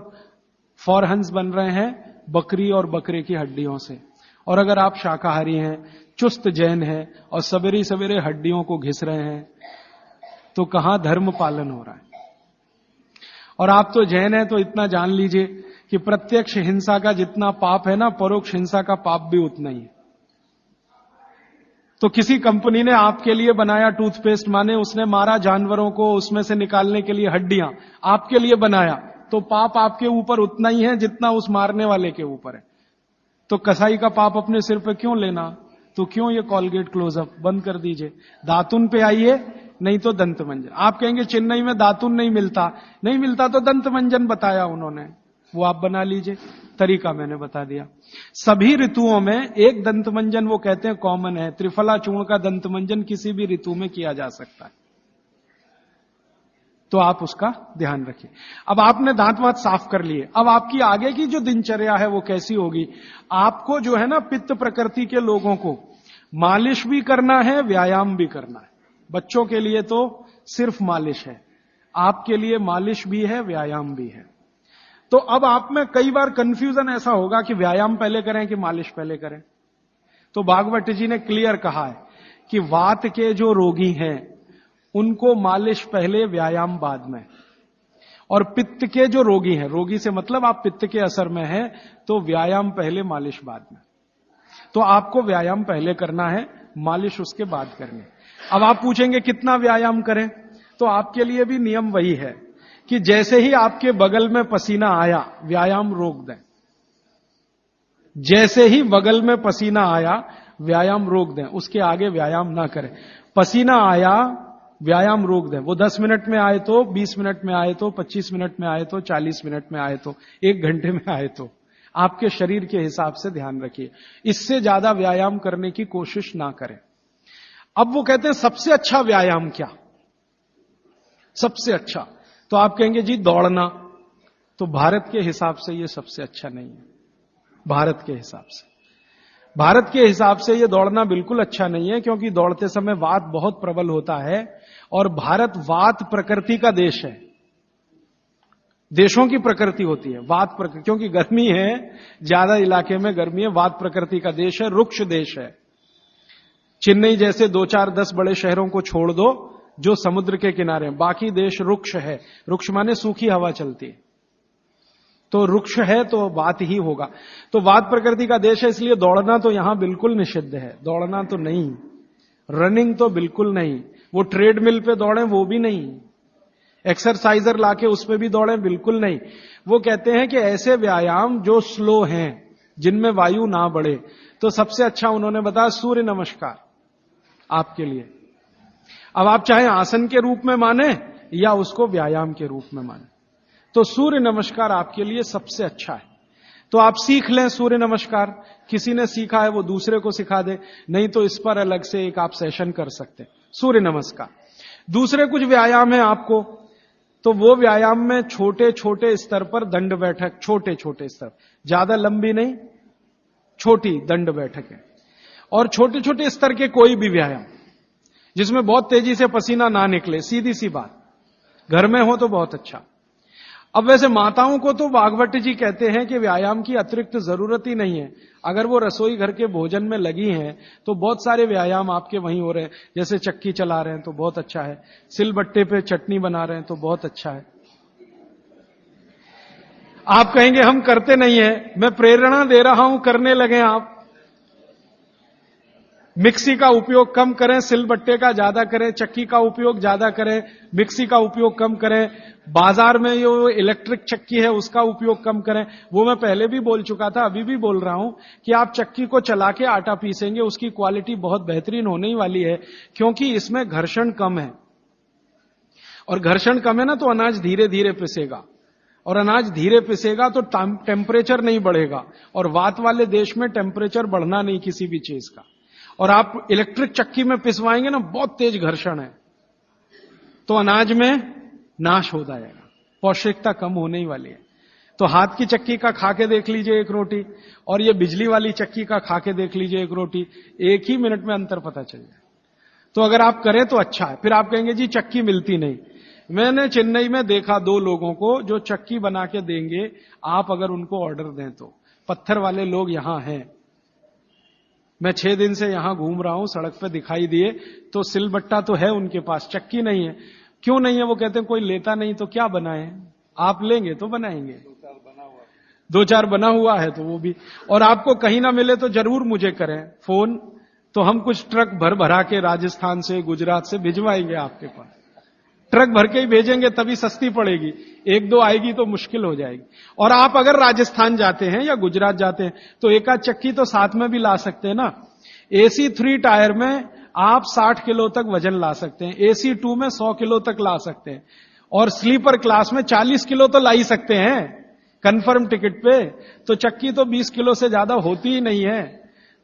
फॉरहंस बन रहे हैं बकरी और बकरे की हड्डियों से। और अगर आप शाकाहारी हैं, चुस्त जैन हैं और सवेरे सवेरे हड्डियों को घिस रहे हैं, तो कहां धर्म पालन हो रहा है? और आप तो जैन हैं तो इतना जान लीजिए कि प्रत्यक्ष हिंसा का जितना पाप है ना, परोक्ष हिंसा का पाप भी उतना ही है। तो किसी कंपनी ने आपके लिए बनाया टूथपेस्ट, माने उसने मारा जानवरों को, उसमें से निकालने के लिए हड्डियां आपके लिए बनाया, तो पाप आपके ऊपर उतना ही है जितना उस मारने वाले के ऊपर है। तो कसाई का पाप अपने सिर पे क्यों लेना? तो क्यों ये कॉलगेट क्लोजअप बंद कर दीजिए, दातुन पे आइए, नहीं तो दंत मंजन। आप कहेंगे चेन्नई में दातुन नहीं मिलता तो दंत मंजन बताया उन्होंने, वो आप बना लीजिए, तरीका मैंने बता दिया। सभी ऋतुओं में एक दंत मंजन वो कहते हैं कॉमन है, त्रिफला चूर्ण का दंत मंजन किसी भी ऋतु में किया जा सकता है, तो आप उसका ध्यान रखिए। अब आपने दांत वात साफ कर लिए, अब आपकी आगे की जो दिनचर्या है वो कैसी होगी। आपको जो है ना, पित्त प्रकृति के लोगों को मालिश भी करना है, व्यायाम भी करना है। बच्चों के लिए तो सिर्फ मालिश है, आपके लिए मालिश भी है, व्यायाम भी है। तो अब आप में कई बार कंफ्यूजन ऐसा होगा कि व्यायाम पहले करें कि मालिश पहले करें। तो भागवत जी ने क्लियर कहा है कि वात के जो रोगी हैं उनको मालिश पहले, व्यायाम बाद में। और पित्त के जो रोगी हैं, रोगी से मतलब आप पित्त के असर में हैं, तो व्यायाम पहले, मालिश बाद में। तो आपको व्यायाम पहले करना है, मालिश उसके बाद करनी। अब आप पूछेंगे कितना व्यायाम करें, तो आपके लिए भी नियम वही है कि जैसे ही आपके बगल में पसीना आया, व्यायाम रोक दें। जैसे ही बगल में पसीना आया, व्यायाम रोक दें, उसके आगे व्यायाम ना करें। पसीना आया, व्यायाम रोक दें। वो 10 मिनट में आए तो, 20 मिनट में आए तो, 25 मिनट में आए तो, 40 मिनट में आए तो, 1 घंटे में आए तो, आपके शरीर के हिसाब से ध्यान रखिए। इससे ज्यादा व्यायाम करने की कोशिश ना करें। अब वो कहते हैं सबसे अच्छा व्यायाम क्या, सबसे अच्छा, तो आप कहेंगे जी दौड़ना। तो भारत के हिसाब से ये सबसे अच्छा नहीं है। भारत के हिसाब से ये दौड़ना बिल्कुल अच्छा नहीं है, क्योंकि दौड़ते समय वात बहुत प्रबल होता है, और भारत वात प्रकृति का देश है। देशों की प्रकृति होती है वात प्रकृति, क्योंकि गर्मी है, ज्यादा इलाके में गर्मी है, वात प्रकृति का देश है, रुक्ष देश है। चेन्नई जैसे 2-4-10 बड़े शहरों को छोड़ दो जो समुद्र के किनारे हैं, बाकी देश रुक्ष है। रुक्ष माने सूखी हवा चलती है, तो रुक्ष है तो वात ही होगा। तो वात प्रकृति का देश है, इसलिए दौड़ना तो यहां बिल्कुल निषिद्ध है। दौड़ना तो नहीं, रनिंग तो बिल्कुल नहीं, वो ट्रेडमिल पे दौड़ें वो भी नहीं, एक्सरसाइजर लाके उस पे भी दौड़ें बिल्कुल नहीं। वो कहते हैं कि ऐसे व्यायाम जो स्लो हैं, जिनमें वायु ना बढ़े, तो सबसे अच्छा उन्होंने बताया सूर्य नमस्कार आपके लिए। अब आप चाहे आसन के रूप में माने या उसको व्यायाम के रूप में माने, तो सूर्य नमस्कार आपके लिए सबसे अच्छा है। तो आप सीख लें सूर्य नमस्कार, किसी ने सीखा है वो दूसरे को सिखा दे, नहीं तो इस पर अलग से एक आप सेशन कर सकते हैं, सूर्य नमस्कार। दूसरे कुछ व्यायाम है आपको, तो वो व्यायाम में छोटे छोटे स्तर पर दंड बैठक, छोटे छोटे स्तर, ज्यादा लंबी नहीं, छोटी दंड बैठक है। और छोटे छोटे स्तर के कोई भी व्यायाम जिसमें बहुत तेजी से पसीना ना निकले, सीधी सी बात, घर में हो तो बहुत अच्छा। अब वैसे माताओं को तो भागवत जी कहते हैं कि व्यायाम की अतिरिक्त जरूरत ही नहीं है। अगर वो रसोई घर के भोजन में लगी हैं तो बहुत सारे व्यायाम आपके वहीं हो रहे हैं। जैसे चक्की चला रहे हैं तो बहुत अच्छा है, सिलबट्टे पे चटनी बना रहे हैं तो बहुत अच्छा है। आप कहेंगे हम करते नहीं है, मैं प्रेरणा दे रहा हूं, करने लगे आप। मिक्सी का उपयोग कम करें, सिलबट्टे का ज्यादा करें, चक्की का उपयोग ज्यादा करें, मिक्सी का उपयोग कम करें, बाजार में जो इलेक्ट्रिक चक्की है उसका उपयोग कम करें। वो मैं पहले भी बोल चुका था, अभी भी बोल रहा हूं कि आप चक्की को चला के आटा पीसेंगे, उसकी क्वालिटी बहुत बेहतरीन होने ही वाली है, क्योंकि इसमें घर्षण कम है। और घर्षण कम है ना, तो अनाज धीरे धीरे पिसेगा, और अनाज धीरे पिसेगा तो टेम्परेचर नहीं बढ़ेगा। और वात वाले देश में टेम्परेचर बढ़ना नहीं किसी भी चीज का। और आप इलेक्ट्रिक चक्की में पिसवाएंगे ना, बहुत तेज घर्षण है, तो अनाज में नाश हो जाएगा, पौष्टिकता कम होने ही वाली है। तो हाथ की चक्की का खा के देख लीजिए एक रोटी, और ये बिजली वाली चक्की का खा के देख लीजिए एक रोटी, एक ही मिनट में अंतर पता चल जाए। तो अगर आप करें तो अच्छा है। फिर आप कहेंगे जी चक्की मिलती नहीं। मैंने चेन्नई में देखा 2 लोगों को जो चक्की बना के देंगे, आप अगर उनको ऑर्डर दें तो। पत्थर वाले लोग यहां हैं, मैं 6 दिन से यहां घूम रहा हूं, सड़क पे दिखाई दिए, तो सिलबट्टा तो है उनके पास, चक्की नहीं है। क्यों नहीं है? वो कहते हैं कोई लेता नहीं तो क्या बनाए, आप लेंगे तो बनाएंगे। 2-4 बना हुआ है तो वो भी। और आपको कहीं ना मिले तो जरूर मुझे करें फोन, तो हम कुछ ट्रक भर भरा के राजस्थान से, गुजरात से भिजवाएंगे आपके पास। ट्रक भर के ही भेजेंगे तभी सस्ती पड़ेगी, 1-2 आएगी तो मुश्किल हो जाएगी। और आप अगर राजस्थान जाते हैं या गुजरात जाते हैं तो एक आध चक्की तो साथ में भी ला सकते हैं ना। AC 3 टायर में आप 60 किलो तक वजन ला सकते हैं, AC 2 में 100 किलो तक ला सकते हैं, और स्लीपर क्लास में 40 किलो तो ला ही सकते हैं कंफर्म टिकट पे। तो चक्की तो 20 किलो से ज्यादा होती ही नहीं है।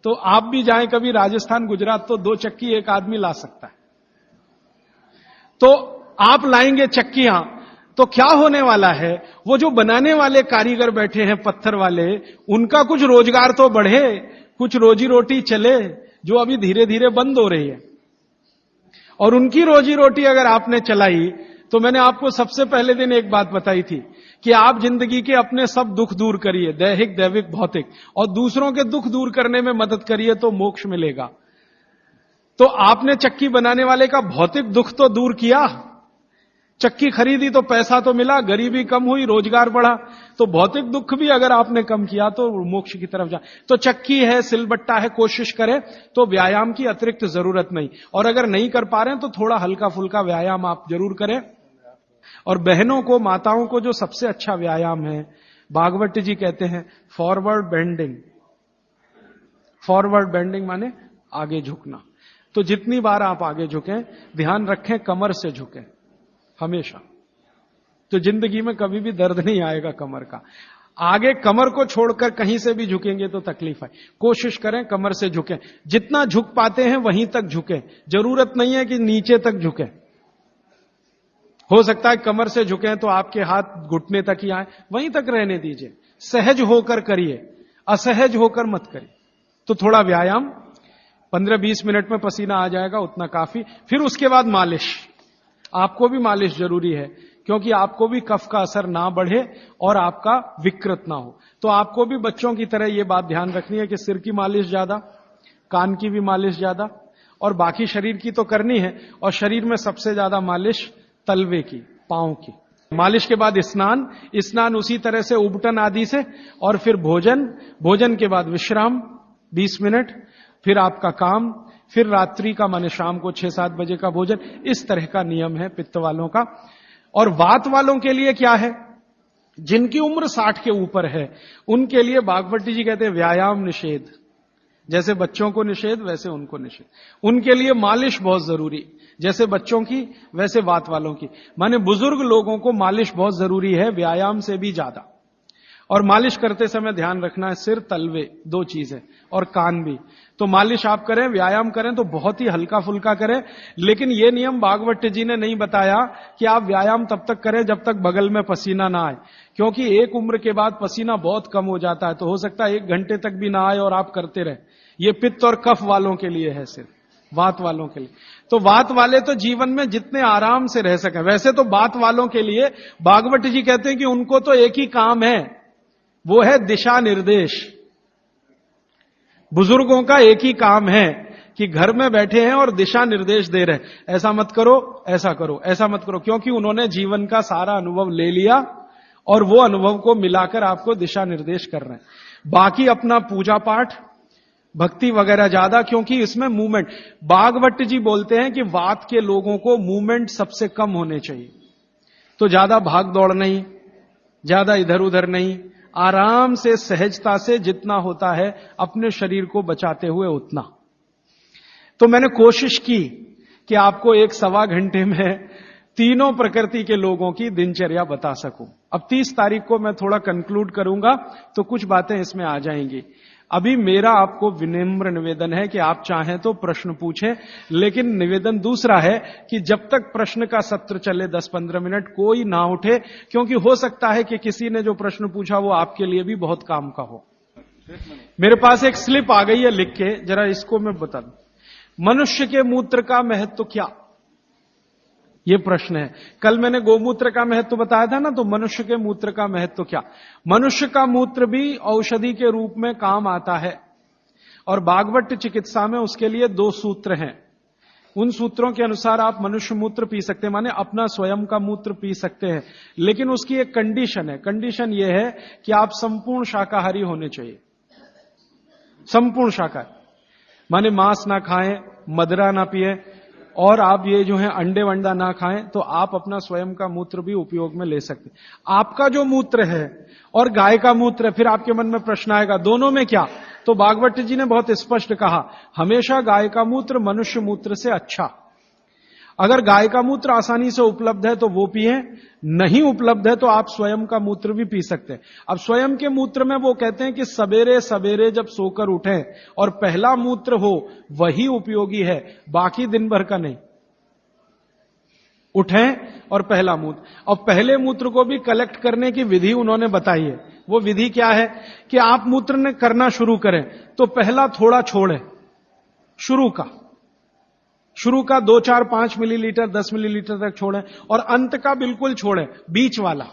तो आप भी जाएं कभी राजस्थान गुजरात तो 2 चक्की एक आदमी ला सकता है। तो आप लाएंगे चक्कियां तो क्या होने वाला है, वो जो बनाने वाले कारीगर बैठे हैं पत्थर वाले, उनका कुछ रोजगार तो बढ़े, कुछ रोजी रोटी चले, जो अभी धीरे धीरे बंद हो रही है। और उनकी रोजी रोटी अगर आपने चलाई, तो मैंने आपको सबसे पहले दिन एक बात बताई थी कि आप जिंदगी के अपने सब दुख दूर करिए, दैहिक दैविक भौतिक, और दूसरों के दुख दूर करने में मदद करिए तो मोक्ष मिलेगा। तो आपने चक्की बनाने वाले का भौतिक दुख तो दूर किया, चक्की खरीदी तो पैसा तो मिला, गरीबी कम हुई, रोजगार बढ़ा, तो भौतिक दुख भी अगर आपने कम किया तो मोक्ष की तरफ जा। तो चक्की है, सिलबट्टा है, कोशिश करें तो व्यायाम की अतिरिक्त जरूरत नहीं। और अगर नहीं कर पा रहे हैं तो थोड़ा हल्का फुल्का व्यायाम आप जरूर करें। और बहनों को, माताओं को जो सबसे अच्छा व्यायाम है, भागवत जी कहते हैं फॉरवर्ड बेंडिंग। फॉरवर्ड बेंडिंग माने आगे झुकना। तो जितनी बार आप आगे झुकें, ध्यान रखें कमर से झुकें हमेशा, तो जिंदगी में कभी भी दर्द नहीं आएगा कमर का। आगे कमर को छोड़कर कहीं से भी झुकेंगे तो तकलीफ है। कोशिश करें कमर से झुकें, जितना झुक पाते हैं वहीं तक झुकें, जरूरत नहीं है कि नीचे तक झुकें। हो सकता है कमर से झुकें तो आपके हाथ घुटने तक ही आए, वहीं तक रहने दीजिए। सहज होकर करिए, असहज होकर मत करिए। तो थोड़ा व्यायाम, 15-20 मिनट में पसीना आ जाएगा, उतना काफी। फिर उसके बाद मालिश। आपको भी मालिश जरूरी है, क्योंकि आपको भी कफ का असर ना बढ़े और आपका विकृत ना हो। तो आपको भी बच्चों की तरह यह बात ध्यान रखनी है कि सिर की मालिश ज्यादा, कान की भी मालिश ज्यादा, और बाकी शरीर की तो करनी है। और शरीर में सबसे ज्यादा मालिश तलवे की, पांव की। मालिश के बाद स्नान, स्नान उसी तरह से उबटन आदि से, और फिर भोजन, भोजन के बाद विश्राम 20 मिनट, फिर आपका काम, फिर रात्रि का माने शाम को 6-7 बजे का भोजन। इस तरह का नियम है पित्त वालों का। और वात वालों के लिए क्या है, जिनकी उम्र 60 के ऊपर है, उनके लिए भागवत जी कहते हैं व्यायाम निषेध। जैसे बच्चों को निषेध, वैसे उनको निषेध। उनके लिए मालिश बहुत जरूरी, जैसे बच्चों की वैसे वात वालों की। माने बुजुर्ग लोगों को मालिश बहुत जरूरी है, व्यायाम से भी ज्यादा। और मालिश करते समय ध्यान रखना है सिर, तलवे, 2 चीजें, और कान भी। तो मालिश आप करें, व्यायाम करें तो बहुत ही हल्का फुल्का करें। लेकिन यह नियम भागवत जी ने नहीं बताया कि आप व्यायाम तब तक करें जब तक बगल में पसीना ना आए, क्योंकि एक उम्र के बाद पसीना बहुत कम हो जाता है। तो हो सकता है 1 घंटे तक भी ना आए और आप करते रहे। ये पित्त और कफ वालों के लिए है, सिर्फ वात वालों के लिए। तो वात वाले तो जीवन में जितने आराम से रह सकें। वैसे तो वात वालों के लिए भागवत जी कहते हैं कि उनको तो एक ही काम है, वो है दिशा निर्देश। बुजुर्गों का एक ही काम है कि घर में बैठे हैं और दिशा निर्देश दे रहे हैं, ऐसा मत करो, ऐसा करो, ऐसा मत करो, क्योंकि उन्होंने जीवन का सारा अनुभव ले लिया और वो अनुभव को मिलाकर आपको दिशा निर्देश कर रहे हैं। बाकी अपना पूजा पाठ, भक्ति वगैरह ज्यादा, क्योंकि इसमें मूवमेंट। भागवत जी बोलते हैं कि वात के लोगों को मूवमेंट सबसे कम होने चाहिए। तो ज्यादा भाग दौड़ नहीं, ज्यादा इधर उधर नहीं, आराम से सहजता से जितना होता है अपने शरीर को बचाते हुए उतना। तो मैंने कोशिश की कि आपको 1-1.25 घंटे में तीनों प्रकृति के लोगों की दिनचर्या बता सकूं। अब 30 तारीख को मैं थोड़ा कंक्लूड करूंगा तो कुछ बातें इसमें आ जाएंगी। अभी मेरा आपको विनम्र निवेदन है कि आप चाहें तो प्रश्न पूछें, लेकिन निवेदन दूसरा है कि जब तक प्रश्न का सत्र चले 10-15 मिनट कोई ना उठे, क्योंकि हो सकता है कि किसी ने जो प्रश्न पूछा वो आपके लिए भी बहुत काम का हो। मेरे पास एक स्लिप आ गई है लिख के, जरा इसको मैं बता दूं। मनुष्य के मूत्र का महत्व क्या, ये प्रश्न है। कल मैंने गोमूत्र का महत्व बताया था ना, तो मनुष्य के मूत्र का महत्व क्या। मनुष्य का मूत्र भी औषधि के रूप में काम आता है, और भागवत चिकित्सा में उसके लिए 2 सूत्र हैं। उन सूत्रों के अनुसार आप मनुष्य मूत्र पी सकते हैं, माने अपना स्वयं का मूत्र पी सकते हैं, लेकिन उसकी एक कंडीशन है। कंडीशन यह है कि आप संपूर्ण शाकाहारी होने चाहिए। संपूर्ण शाकाहारी माने मांस ना खाएं, मदिरा ना पिए, और आप ये जो है अंडे वंडा ना खाएं, तो आप अपना स्वयं का मूत्र भी उपयोग में ले सकते हैं। आपका जो मूत्र है और गाय का मूत्र है, फिर आपके मन में प्रश्न आएगा दोनों में क्या, तो तो भागवत जी ने बहुत स्पष्ट कहा, हमेशा गाय का मूत्र मनुष्य मूत्र से अच्छा। अगर गाय का मूत्र आसानी से उपलब्ध है तो वो पिए, नहीं उपलब्ध है तो आप स्वयं का मूत्र भी पी सकते हैं। अब स्वयं के मूत्र में वो कहते हैं कि सवेरे सवेरे जब सोकर उठें और पहला मूत्र हो वही उपयोगी है, बाकी दिन भर का नहीं। उठें और पहला मूत्र, और पहले मूत्र को भी कलेक्ट करने की विधि उन्होंने बताई है। वो विधि क्या है कि आप मूत्र करना शुरू करें तो पहला थोड़ा छोड़ें, शुरू का 2, 4, 5 मिलीलीटर 10 मिलीलीटर तक छोड़ें, और अंत का बिल्कुल छोड़ें, बीच वाला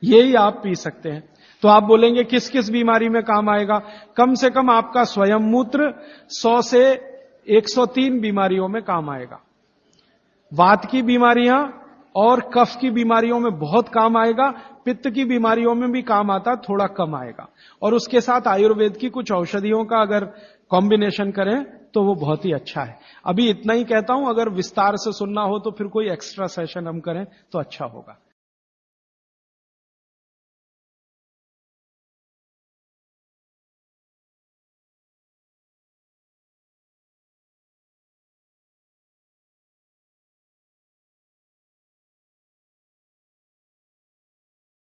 यही आप पी सकते हैं। तो आप बोलेंगे किस किस बीमारी में काम आएगा? कम से कम आपका स्वयं मूत्र 100 से 103 बीमारियों में काम आएगा। वात की बीमारियां और कफ की बीमारियों में बहुत काम आएगा, पित्त की बीमारियों में भी काम आता, थोड़ा कम आएगा। और उसके साथ आयुर्वेद की कुछ औषधियों का अगर कॉम्बिनेशन करें तो वो बहुत ही अच्छा है। अभी इतना ही कहता हूं, अगर विस्तार से सुनना हो तो फिर कोई एक्स्ट्रा सेशन हम करें तो अच्छा होगा।